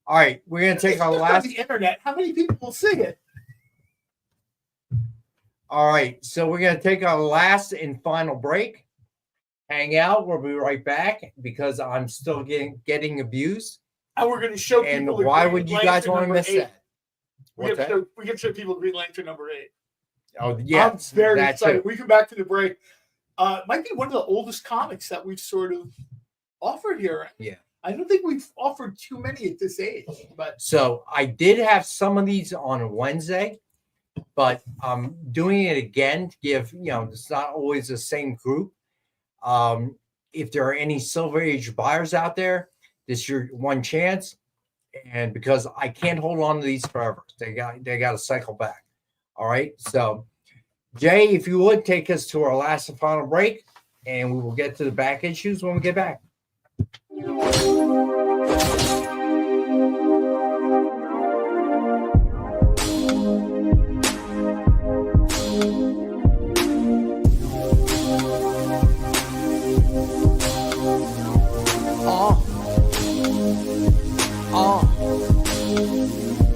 All right, we're going to take our last. On the internet. How many people will see it? All right, so we're going to take our last and final break. Hang out. We'll be right back because I'm still getting abused. And we're going to show people. And why would you guys want to miss that? We can show people Green Lantern number 8. Oh, yeah. I'm very excited. We come back to the break. Might be one of the oldest comics that we've sort of offered here. Yeah. I don't think we've offered too many at this age. But so I did have some of these on Wednesday, but I'm doing it again to give, it's not always the same group. If there are any Silver Age buyers out there, this is your one chance. And because I can't hold on to these forever, they got to cycle back. All right. So Jay, if you would take us to our last and final break, and we will get to the back issues when we get back.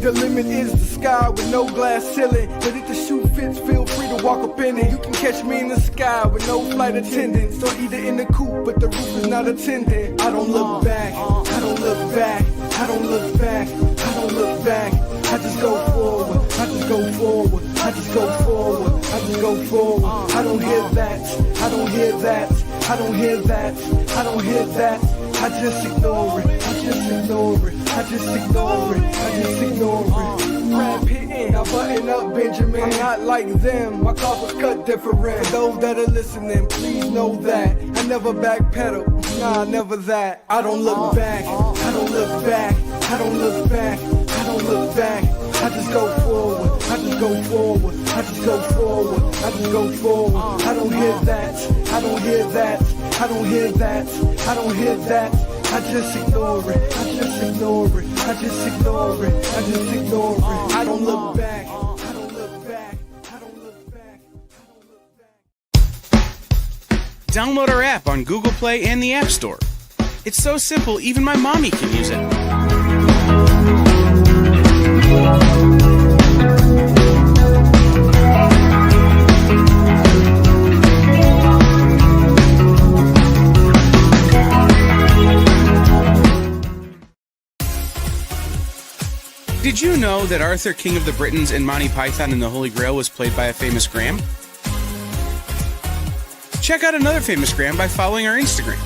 The limit is the sky with no glass ceiling. But if the shoe fits, feel free to walk up in it. You can catch me in the sky with no flight attendants, or either in the coop, but the roof is not attended. I don't look back, I don't look back, I don't look back, I don't look back. I just go forward, I just go forward, I just go forward, I just go forward. I don't hear that, I don't hear that, I don't hear that, I don't hear that. I just ignore it, I just ignore it, I just ignore it, I just ignore it. Rap hitting, I button up Benjamin. I'm not like them, my car was cut different. For those that are listening, please know that I never backpedal, nah, never that. I don't look back, I don't look back, I don't look back, I don't look back. I just go forward, I just go forward, I just go forward, I just go forward. I don't hear that, I don't hear that, I don't hear that, I don't hear that. I just ignore it, I just ignore it, I just ignore it, I just ignore it. I don't look back, I don't look back, I don't look back, I don't look back. Download our app on Google Play and the App Store. It's so simple, even my mommy can use it. Did you know that Arthur, King of the Britons, and Monty Python and the Holy Grail was played by a famous Graham? Check out another famous Graham by following our Instagram.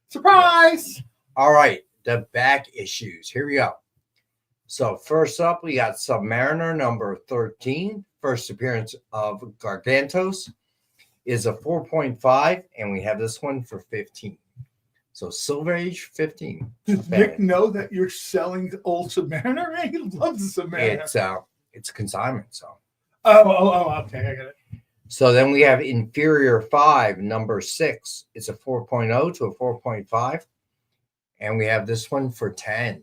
Surprise! All right, the back issues. Here we go. So first up, we got Submariner number 13. First appearance of Gargantos is a 4.5, and we have this one for 15. So Silver Age 15. Does Nick know that you're selling the old Submariner? Man, he loves the Submariner. It's consignment, so. Oh, okay, I got it. So then we have Inferior 5, number 6. It's a 4.0 to a 4.5. And we have this one for 10.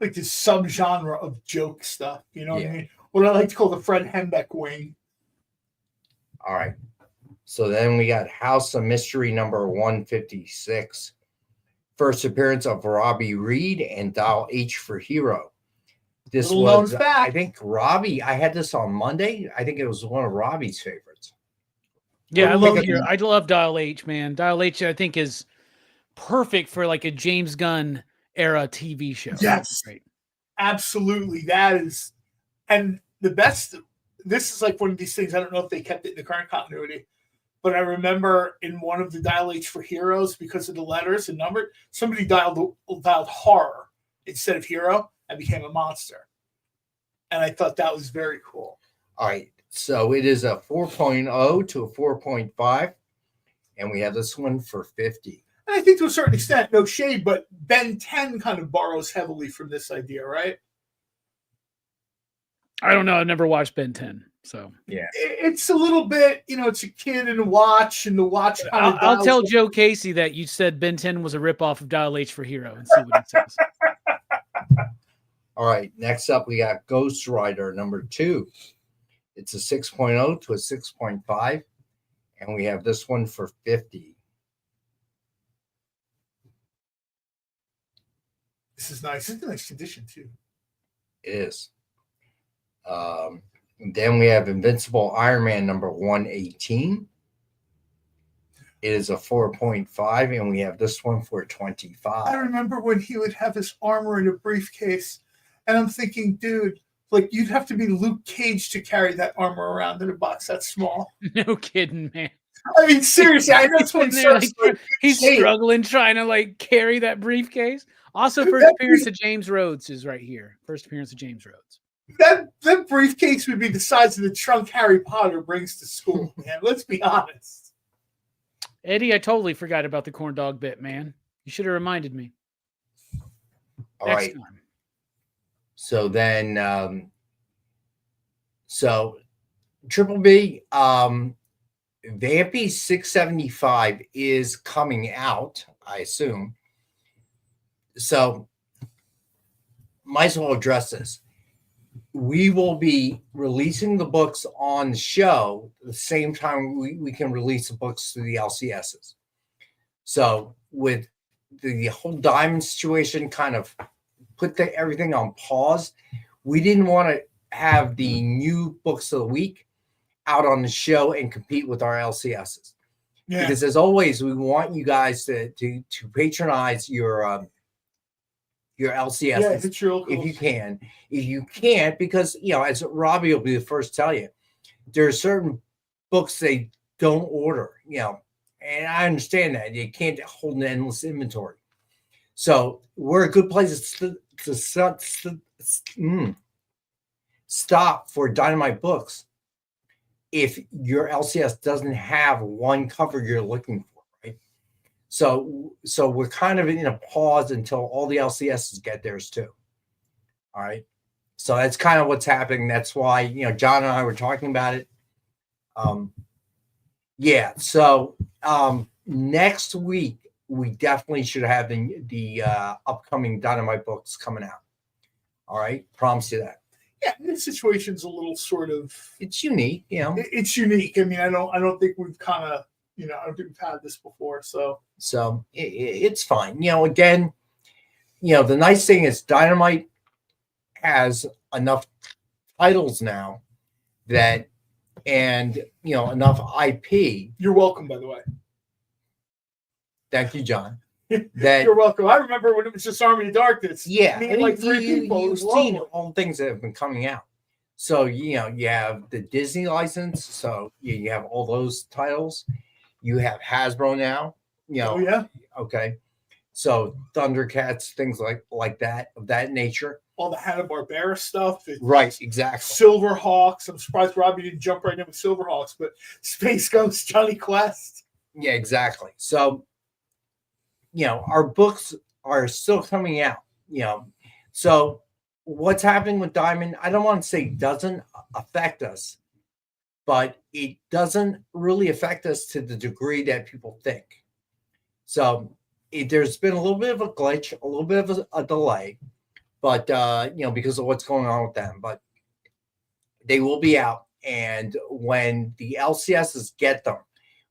Like this subgenre of joke stuff, you know what I mean? What I like to call the Fred Hembeck wing. All right. So then we got House of Mystery number 156. First appearance of Robbie Reed and Dial H for Hero. This was, I think, Robbie. I had this on Monday. I think it was one of Robbie's favorites. Yeah, I love Dial H, man. Dial H, I think, is perfect for like a James Gunn era TV show. Yes, right. Absolutely. That is, and the best. This is like one of these things. I don't know if they kept it in the current continuity, but I remember in one of the Dial H for Heroes, because of the letters and number, somebody dialed horror instead of hero and became a monster. And I thought that was very cool. All right. So it is a 4.0 to a 4.5. And we have this one for 50. And I think to a certain extent, no shade, but Ben 10 kind of borrows heavily from this idea, right? I don't know. I've never watched Ben 10. So yeah, it's a little bit, it's a kid in a watch, and the watch kind of. I'll tell Joe Casey that you said Ben 10 was a ripoff of Dial H for Hero and see what he says. All right. Next up, we got Ghost Rider number 2. It's a 6.0 to a 6.5. And we have this one for 50. This is nice. It's a nice condition, too. It is. Then we have Invincible Iron Man number 118. It is a 4.5, and we have this one for 25. I remember when he would have his armor in a briefcase, and I'm thinking, dude, like you'd have to be Luke Cage to carry that armor around in a box that small. No kidding, man. I mean, seriously, I know it's when he's struggling trying to like carry that briefcase. Also, first appearance of James Rhodes is right here. First appearance of James Rhodes. That briefcase would be the size of the trunk Harry Potter brings to school, man. Let's be honest. Eddie, I totally forgot about the corn dog bit, man. You should have reminded me. All right. Time. So then, so Triple B, Vampy 675 is coming out, I assume. So might as well address this. We will be releasing the books on the show the same time we can release the books to the LCSs. So with the whole diamond situation kind of put everything on pause, we didn't want to have the new books of the week out on the show and compete with our LCSs. Yeah. Because as always, we want you guys to patronize your LCS if you can. If you can't, because as Robbie will be the first to tell you, there are certain books they don't order, and I understand that you can't hold an endless inventory. So we're a good place to stop for Dynamite books if your LCS doesn't have one cover you're looking for. So we're kind of in a pause until all the LCSs get theirs too. All right. So that's kind of what's happening. That's why, John and I were talking about it. Yeah. So next week, we definitely should have the upcoming Dynamite books coming out. All right. Promise you that. Yeah. This situation's a little sort of. It's unique. It's unique. I mean, I don't think we've kind of. I don't think we've had this before, so it's fine. Again, the nice thing is Dynamite has enough titles now that, and enough IP. You're welcome, by the way. Thank you, John. You're welcome. I remember when it was just Army of Darkness. Yeah, me and like 3 people. You've seen all the things that have been coming out. So you have the Disney license. So you have all those titles. You have Hasbro now, Oh, yeah. Okay. So Thundercats, things like that, of that nature. all the Hanna-Barbera stuff. It's Right, exactly. Silverhawks. I'm surprised Robbie didn't jump right in with Silverhawks, but Space Ghost, Johnny Quest. Yeah, exactly. So, our books are still coming out, So what's happening with Diamond, I don't want to say doesn't affect us, but it doesn't really affect us to the degree that people think. So there's been a little bit of a glitch, a little bit of a delay, but, because of what's going on with them. But they will be out. And when the LCSs get them,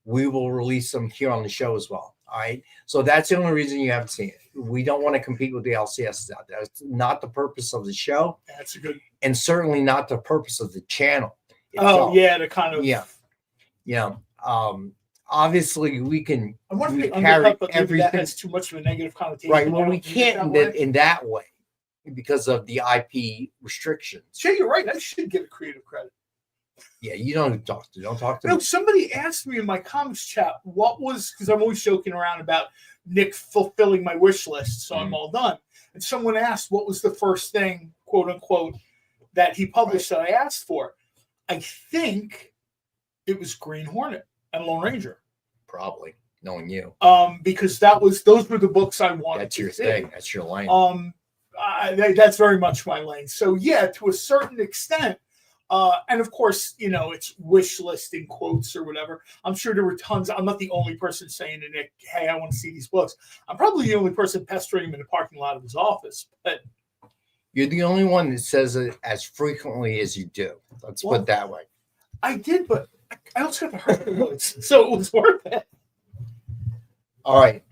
we will release them here on the show as well. All right. So that's the only reason you haven't seen it. We don't want to compete with the LCSs out there. It's not the purpose of the show. That's a good. And certainly not the purpose of the channel. Oh, yeah. To kind of. Yeah. Obviously, we can I wonder if carry but everything. that has too much of a negative connotation. Right. Well, we can't in that way because of the IP restrictions. Sure, you're right. I should give it creative credit. Yeah, you don't talk to. Don't talk to. No, me. somebody asked me in my comics chat what was, because I'm always joking around about Nick fulfilling my wish list, so I'm all done. And someone asked what was the first thing, quote unquote, that he published that I asked for. I think it was Green Hornet and Lone Ranger. Probably, knowing you. Because those were the books I wanted. That's your thing. That's your lane. That's very much my lane. So yeah, to a certain extent. And of course, it's wish listing quotes or whatever. I'm sure there were tons. I'm not the only person saying to Nick, hey, I want to see these books. I'm probably the only person pestering him in the parking lot of his office. But you're the only one that says it as frequently as you do. Let's put it that way. I did, but I also got the hurt notes, so it was worth it. All right.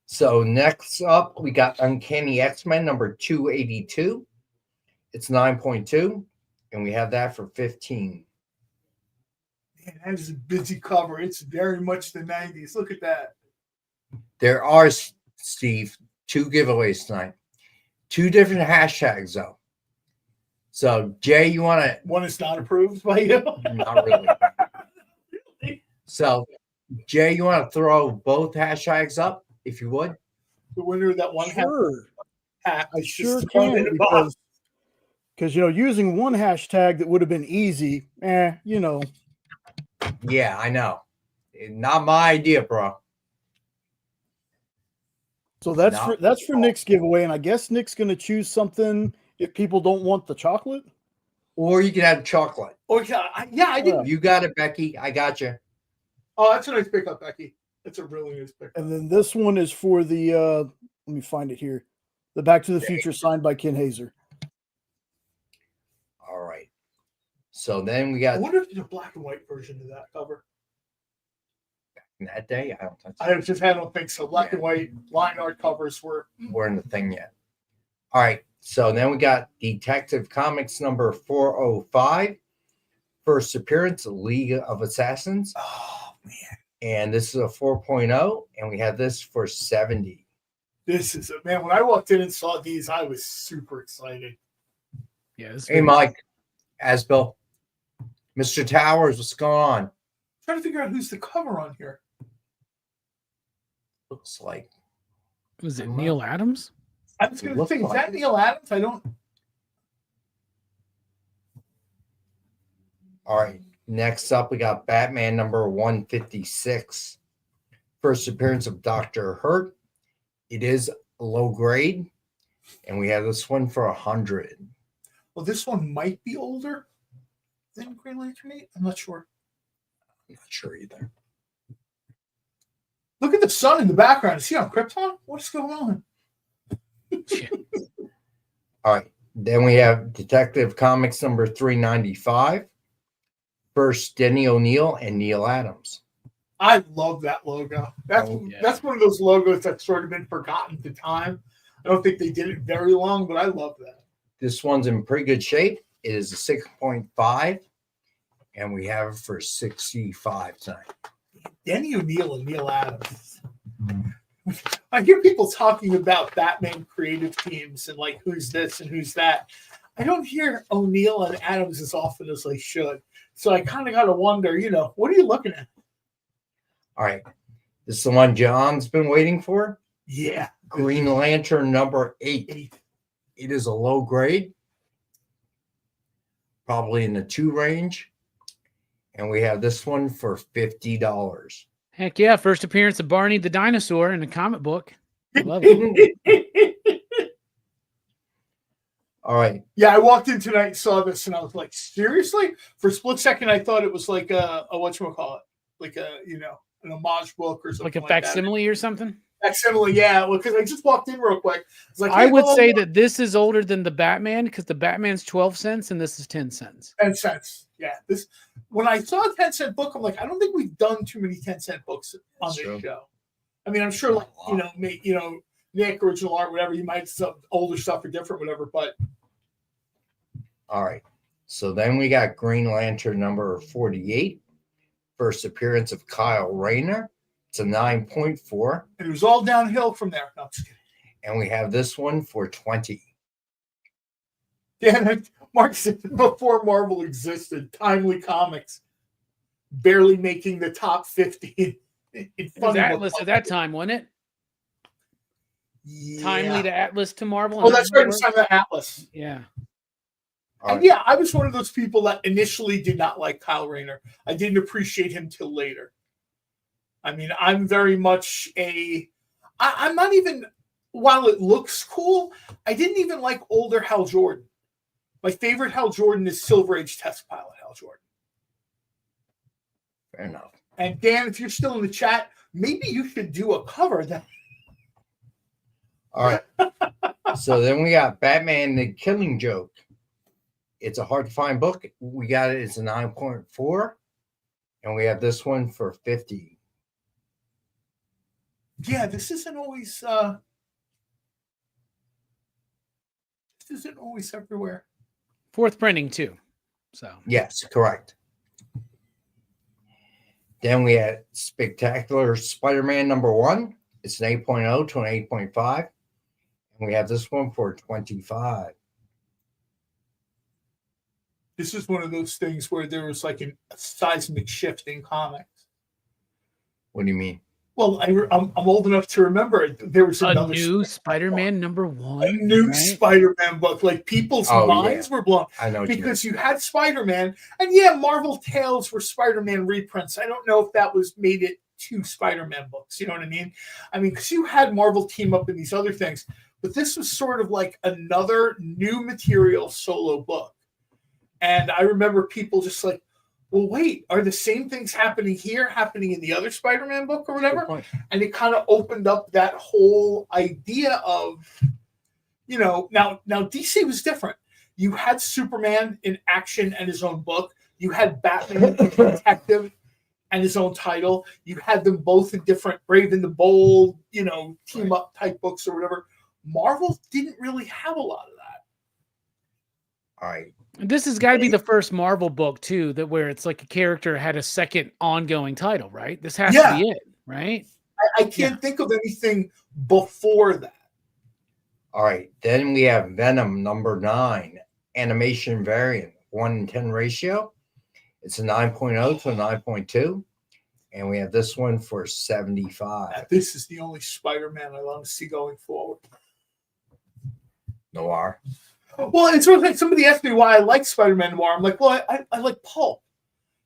So next up, we got Uncanny X-Men number 282. It's 9.2. And we have that for 15. Man, that is a busy cover. It's very much the 90s. Look at that. There are, Steve, 2 giveaways tonight. 2 different hashtags, though. So, Jay, you want to... One is not approved by you? Not really. So, Jay, you want to throw both hashtags up, if you would? The winner of that one I sure can, because using one hashtag that would have been easy, Yeah, I know. Not my idea, bro. So that's for Nick's giveaway, and I guess Nick's going to choose something if people don't want the chocolate. Or you can have chocolate. Oh yeah, I did. You got it, Becky. I got you. Oh, that's a nice pickup, Becky. That's a really nice pickup. And then this one is for the. Let me find it here. The Back to the Future signed by Ken Hazer. All right. So then we got. I wonder if there's a black and white version of that cover. In that day, I don't think so. I don't think so. Black and white line art covers weren't the thing yet. All right. So then we got Detective Comics number 405. First appearance, League of Assassins. Oh man. And this is a 4.0, and we have this for 70. This is man. When I walked in and saw these, I was super excited. Yeah. Hey, Mike, Asbill, Mr. Towers, what's going on? Trying to figure out who's the cover on here. Looks like. Was it Neil Adams? I was going to say, is that Neil Adams? I don't. All right. Next up, we got Batman number 156. First appearance of Dr. Hurt. It is low grade, and we have this one for 100. Well, this one might be older than Green Lantern 8. I'm not sure. I'm not sure either. Look at the sun in the background. Is he on Krypton? What's going on? All right. Then we have Detective Comics number 395. First, Denny O'Neil and Neil Adams. I love that logo. That's one of those logos that's sort of been forgotten to time. I don't think they did it very long, but I love that. This one's in pretty good shape. It is a 6.5, and we have it for 65 tonight. Denny O'Neil and Neil Adams. I hear people talking about Batman creative teams and like who's this and who's that. I don't hear O'Neil and Adams as often as I should. So I kind of got to wonder, what are you looking at? All right. This is the one John's been waiting for? Yeah. Green Lantern number 8. It is a low grade, probably in the 2 range. And we have this one for $50. Heck yeah. First appearance of Barney the dinosaur in a comic book. Love it. All right. Yeah, I walked in tonight and saw this, and I was like, seriously? For a split second, I thought it was like a whatchamacallit? Like a, an homage book or something Like a facsimile or something? Facsimile, yeah. Well, because I just walked in real quick. Like, I would say that this is older than the Batman because the Batman's 12 cents and this is 10 cents. 10 cents. Yeah. When I saw a 10-cent book, I'm like, I don't think we've done too many 10-cent books on this show. I mean, I'm sure, like, Nick, original art, whatever, you might have some older stuff or different, whatever, but. All right. So then we got Green Lantern number 48. First appearance of Kyle Rayner. It's a 9.4. And it was all downhill from there. No, I'm just kidding. And we have this one for 20. Yeah, Mark said before Marvel existed, Timely Comics barely making the top 50 in funny Atlas at that time, wasn't it? Yeah. Timely to Atlas to Marvel. Oh, that's right. It's time to Atlas. Yeah. And yeah, I was one of those people that initially did not like Kyle Rayner. I didn't appreciate him till later. I mean, I'm very much I'm not even, while it looks cool, I didn't even like older Hal Jordan. My favorite Hal Jordan is Silver Age Test Pilot Hal Jordan. Fair enough. And Dan, if you're still in the chat, maybe you should do a cover of that. All right. So then we got Batman the Killing Joke. It's a hard to find book. We got it. It's a 9.4. And we have this one for 50. Yeah, this isn't always everywhere. Fourth printing too. So yes, correct. Then we had Spectacular Spider-Man number 1. It's an 8.0 to an 8.5. And we have this one for 25. This is one of those things where there was like a seismic shift in comics. What do you mean? Well, I'm old enough to remember there was a new Spider-Man number 1. A new Spider-Man book. Like people's minds were blown. I know because you had Spider-Man, and yeah, Marvel Tales were Spider-Man reprints. I don't know if that was made it 2 Spider-Man books. You know what I mean? I mean, because you had Marvel team up in these other things, but this was sort of like another new material solo book. And I remember people just like, well, wait, are the same things happening here, happening in the other Spider-Man book or whatever? And it kind of opened up that whole idea of, now DC was different. You had Superman in action and his own book. You had Batman in Detective and his own title. You had them both in different Brave and the Bold, team up type books or whatever. Marvel didn't really have a lot of that. All right. This has got to be the first Marvel book too, where it's like a character had a second ongoing title, right? This has to be it, right? I can't think of anything before that. All right. Then we have Venom number 9, animation variant, 1:10 ratio. It's a 9.0 to a 9.2. And we have this one for 75. This is the only Spider-Man I want to see going forward. Noir. Well, it's sort of like somebody asked me why I like Spider-Man Noir. I'm like, well, I like pulp.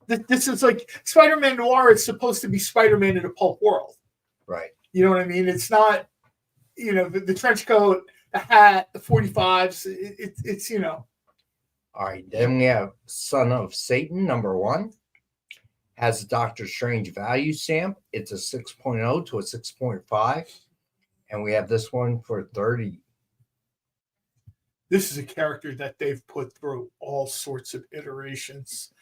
This is like Spider-Man Noir is supposed to be Spider-Man in a pulp world. Right. You know what I mean? It's not, the trench coat, the hat, the 45s. It's. All right. Then we have Son of Satan number 1. Has a Doctor Strange value stamp. It's a 6.0 to a 6.5. And we have this one for 30. This is a character that they've put through all sorts of iterations,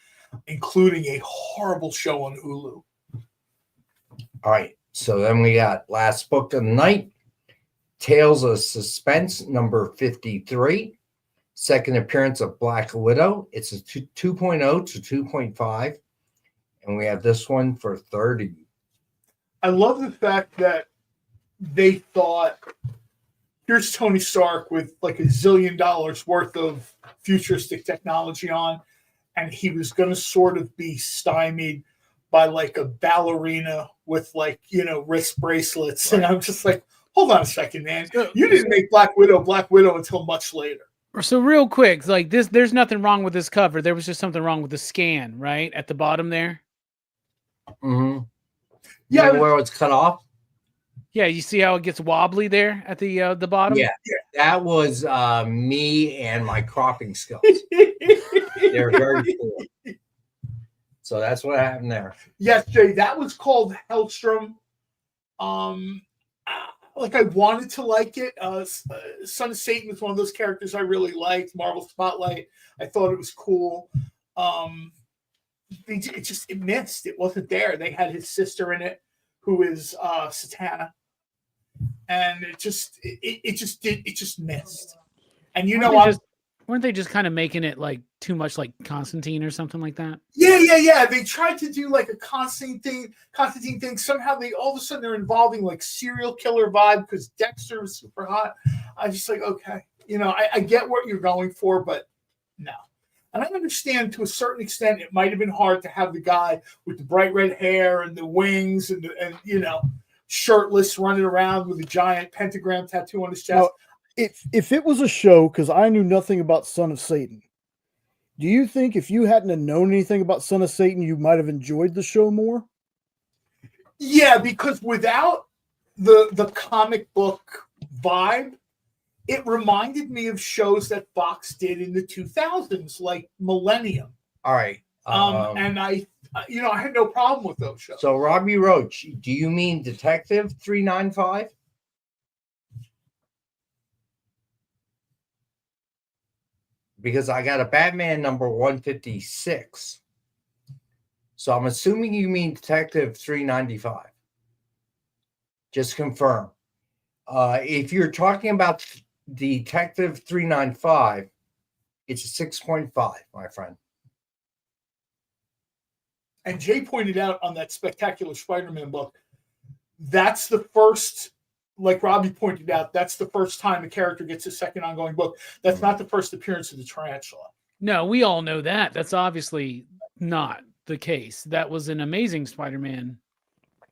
including a horrible show on Hulu. All right. So then we got last book of the night, Tales of Suspense, number 53. Second appearance of Black Widow. It's a 2.0 to 2.5. And we have this one for 30. I love the fact that they thought, here's Tony Stark with like $1 zillion worth of futuristic technology on, and he was going to sort of be stymied by like a ballerina with like, wrist bracelets. Right. And I'm just like, Hold on a second, man. You didn't make Black Widow until much later. So real quick, like this, there's nothing wrong with this cover. There was just something wrong with the scan, right? At the bottom there. Mm-hmm. Yeah, where it's cut off. Yeah, you see how it gets wobbly there at the bottom? Yeah, that was me and my cropping skills. They're very cool. So that's what happened there. Yes, Jay, that was called Hellstrom. Like I wanted to like it. Son of Satan was one of those characters I really liked. Marvel Spotlight, I thought it was cool. It missed. It wasn't there. They had his sister in it, who is Satana, and it just missed. And weren't they just kind of making it like too much like Constantine or something like that? Yeah. They tried to do like a Constantine thing. Somehow they all of a sudden they're involving like serial killer vibe because Dexter was super hot. I just like, okay, I get what you're going for, but no. And I understand to a certain extent it might have been hard to have the guy with the bright red hair and the wings and shirtless running around with a giant pentagram tattoo on his chest. Now, if it was a show, because I knew nothing about Son of Satan, do you think if you hadn't have known anything about Son of Satan, you might have enjoyed the show more? Yeah, because without the comic book vibe, it reminded me of shows that Fox did in the 2000s, like Millennium. All right. And I had no problem with those shows. So Robbie Roach, do you mean Detective 395? Because I got a Batman number 156. So I'm assuming you mean Detective 395. Just confirm. If you're talking about Detective 395, it's a 6.5, my friend. And Jay pointed out on that Spectacular Spider-Man book, that's the first, like Robbie pointed out, that's the first time a character gets a second ongoing book. That's not the first appearance of the Tarantula. No, we all know that. That's obviously not the case. That was an Amazing Spider-Man.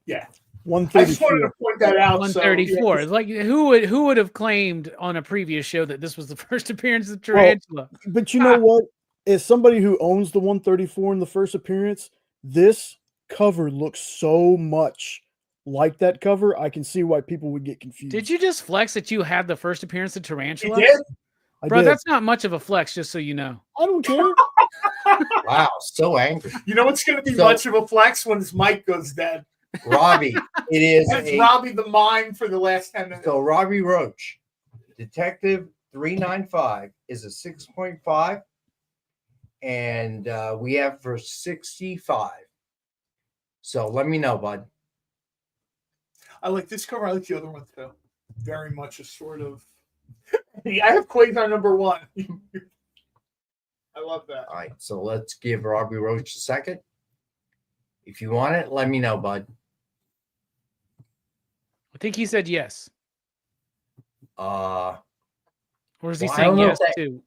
Yeah. 134. I just wanted to point that out. 134. It's like who would have claimed on a previous show that this was the first appearance of Tarantula? Well, but you know what? As somebody who owns the 134 in the first appearance, this cover looks so much like that cover. I can see why people would get confused. Did you just flex that you had the first appearance of Tarantula? You did? Bro, that's not much of a flex, just so you know. I don't care. Wow, so angry. You know what's going to be much of a flex when his mic goes dead? Robbie, it is. It's Robbie the mime for the last 10 minutes. So Robbie Roach, Detective 395 is a 6.5, and we have for 65. So let me know, bud. I like this cover. I like the other one too. Very much a sort of. I have Quasar number 1. I love that. All right, so let's give Robbie Roach a second. If you want it, let me know, bud. I think he said yes. Or is he saying yes too?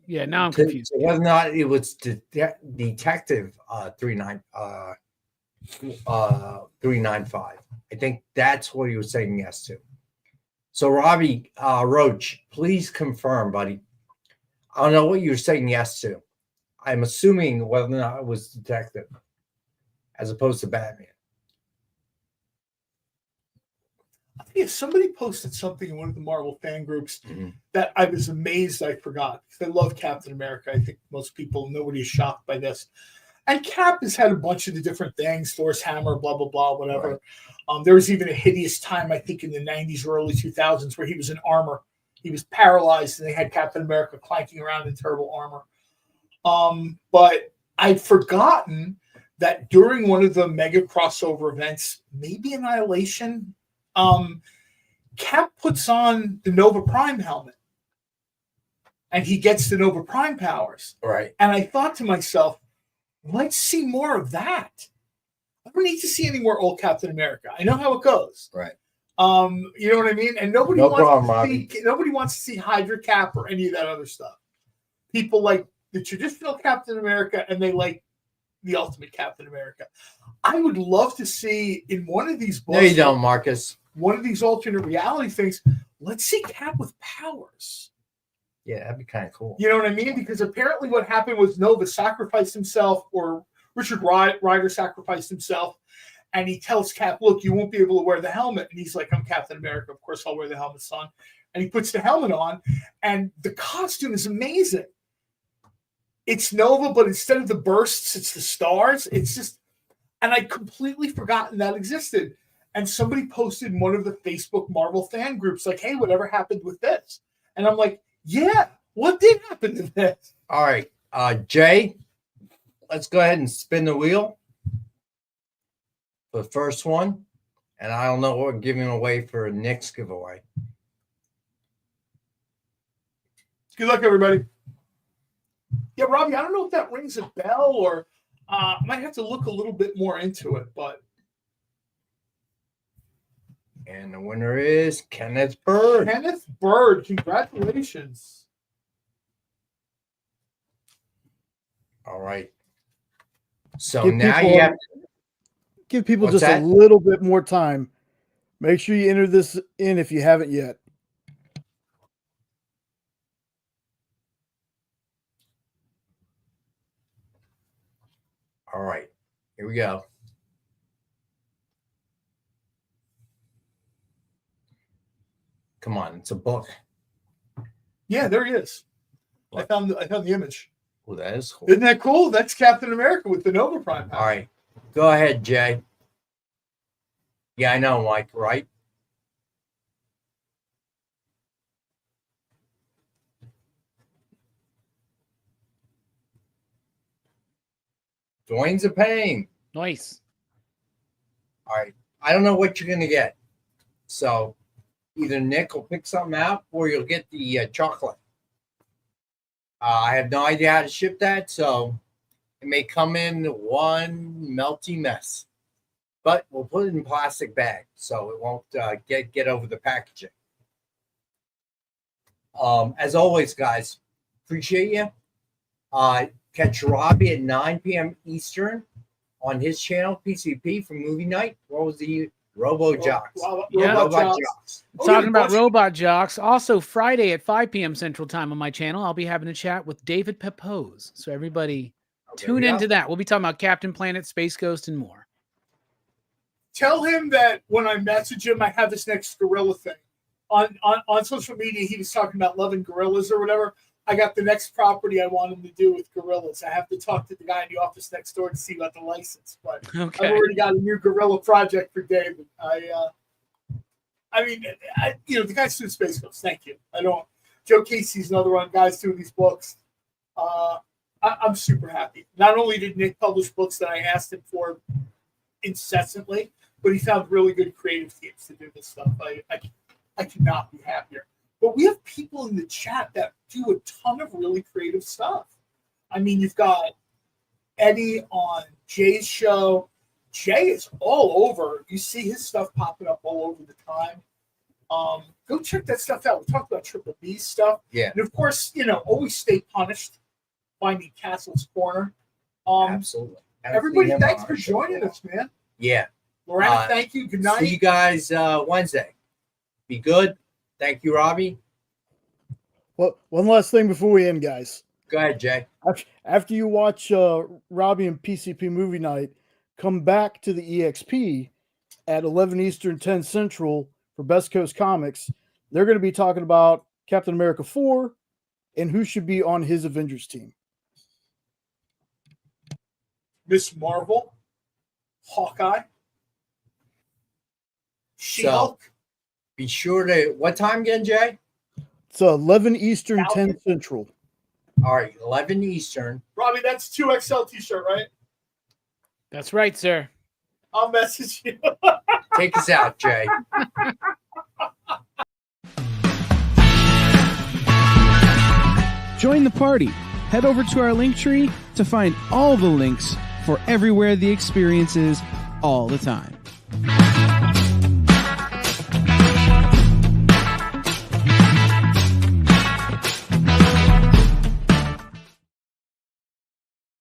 Yeah, now I'm confused. Whether or not it was Detective 395. I think that's what he was saying yes to. So Robbie Roach, please confirm, buddy. I don't know what you're saying yes to. I'm assuming whether or not it was Detective as opposed to Batman. Yeah, somebody posted something in one of the Marvel fan groups that I was amazed I forgot. Because I love Captain America. I think most people, nobody is shocked by this. And Cap has had a bunch of the different things, Thor's hammer, blah, blah, blah, whatever. Right. There was even a hideous time, I think, in the 90s or early 2000s where he was in armor. He was paralyzed, and they had Captain America clanking around in terrible armor. But I'd forgotten that during one of the mega crossover events, maybe Annihilation, Cap puts on the Nova Prime helmet. And he gets the Nova Prime powers. Right. And I thought to myself, let's see more of that. I don't need to see any more old Captain America. I know how it goes. Right. You know what I mean? And nobody wants to see Hydra Cap or any of that other stuff. People like the traditional Captain America and they like the Ultimate Captain America. I would love to see in one of these books. No, you don't, Marcus. one of these alternate reality things. Let's see Cap with powers. Yeah, that'd be kind of cool. You know what I mean? Because apparently what happened was Nova sacrificed himself, or Richard Rider sacrificed himself, and he tells Cap, look, you won't be able to wear the helmet. And he's like, I'm Captain America. Of course I'll wear the helmet, son. And he puts the helmet on, and the costume is amazing. It's Nova, but instead of the bursts, it's the stars. It's just, and I'd completely forgotten that existed. And somebody posted in one of the Facebook Marvel fan groups, like, hey, whatever happened with this? And I'm like, yeah, what did happen to this? All right, Jay, let's go ahead and spin the wheel for the first one. And I don't know what we're giving away for Nick's giveaway. Good luck, everybody. Yeah, Robbie, I don't know if that rings a bell, or I might have to look a little bit more into it, but. And the winner is Kenneth Bird. Kenneth Bird, congratulations. All right. So now you have to give people What's just that? a little bit more time. Make sure you enter this in if you haven't yet. All right. Here we go. Come on, it's a book. Yeah, there he is. I found the image. Oh, that is cool. Isn't that cool? That's Captain America with the Nova Prime power. All right. Go ahead, Jay. Yeah, I know, Mike, right? Dwayne's a pain. Nice. All right. I don't know what you're going to get. So either Nick will pick something out or you'll get the chocolate. I have no idea how to ship that, so it may come in one melty mess. But we'll put it in plastic bag so it won't get over the packaging. As always, guys, appreciate you. Catch Robbie at 9 p.m. Eastern on his channel, PCP, for movie night. What was the Robo Jocks? Robot Jocks. Talking about Robot Jocks. Also, Friday at 5 p.m. Central Time on my channel, I'll be having a chat with David Pepose. So everybody tune into that. We'll be talking about Captain Planet, Space Ghost, and more. Tell him that when I message him, I have this next gorilla thing. On social media, he was talking about loving gorillas or whatever. I got the next property I want him to do with gorillas. I have to talk to the guy in the office next door to see about the license. But okay. I've already got a new gorilla project for David. The guy's doing Space Ghost. Thank you. Joe Casey's another one. Guys doing these books. I'm super happy. Not only did Nick publish books that I asked him for incessantly, but he found really good creative teams to do this stuff. I could not be happier. But we have people in the chat that do a ton of really creative stuff. I mean, you've got Eddie on Jay's show. Jay is all over. You see his stuff popping up all over the time. Go check that stuff out. We talked about Triple B stuff. Yeah. And of course, always stay punished. Finding Castle's Corner. Absolutely. Everybody, thanks for joining us, man. Yeah. Lorena, thank you. Good night. See you guys Wednesday. Be good. Thank you, Robbie. Well, one last thing before we end, guys. Go ahead, Jay. After you watch Robbie and PCP movie night, come back to the EXP at 11 Eastern, 10 Central for Best Coast Comics. They're going to be talking about Captain America 4 and who should be on his Avengers team. Miss Marvel, Hawkeye, She-Hulk. So, be sure to, what time again, Jay? It's 11 Eastern, 10 Central. All right, 11 Eastern. Robbie, that's 2XL t-shirt, right? That's right, sir. I'll message you. Take us out, Jay. Join the party. Head over to our link tree to find all the links for everywhere the experience is all the time.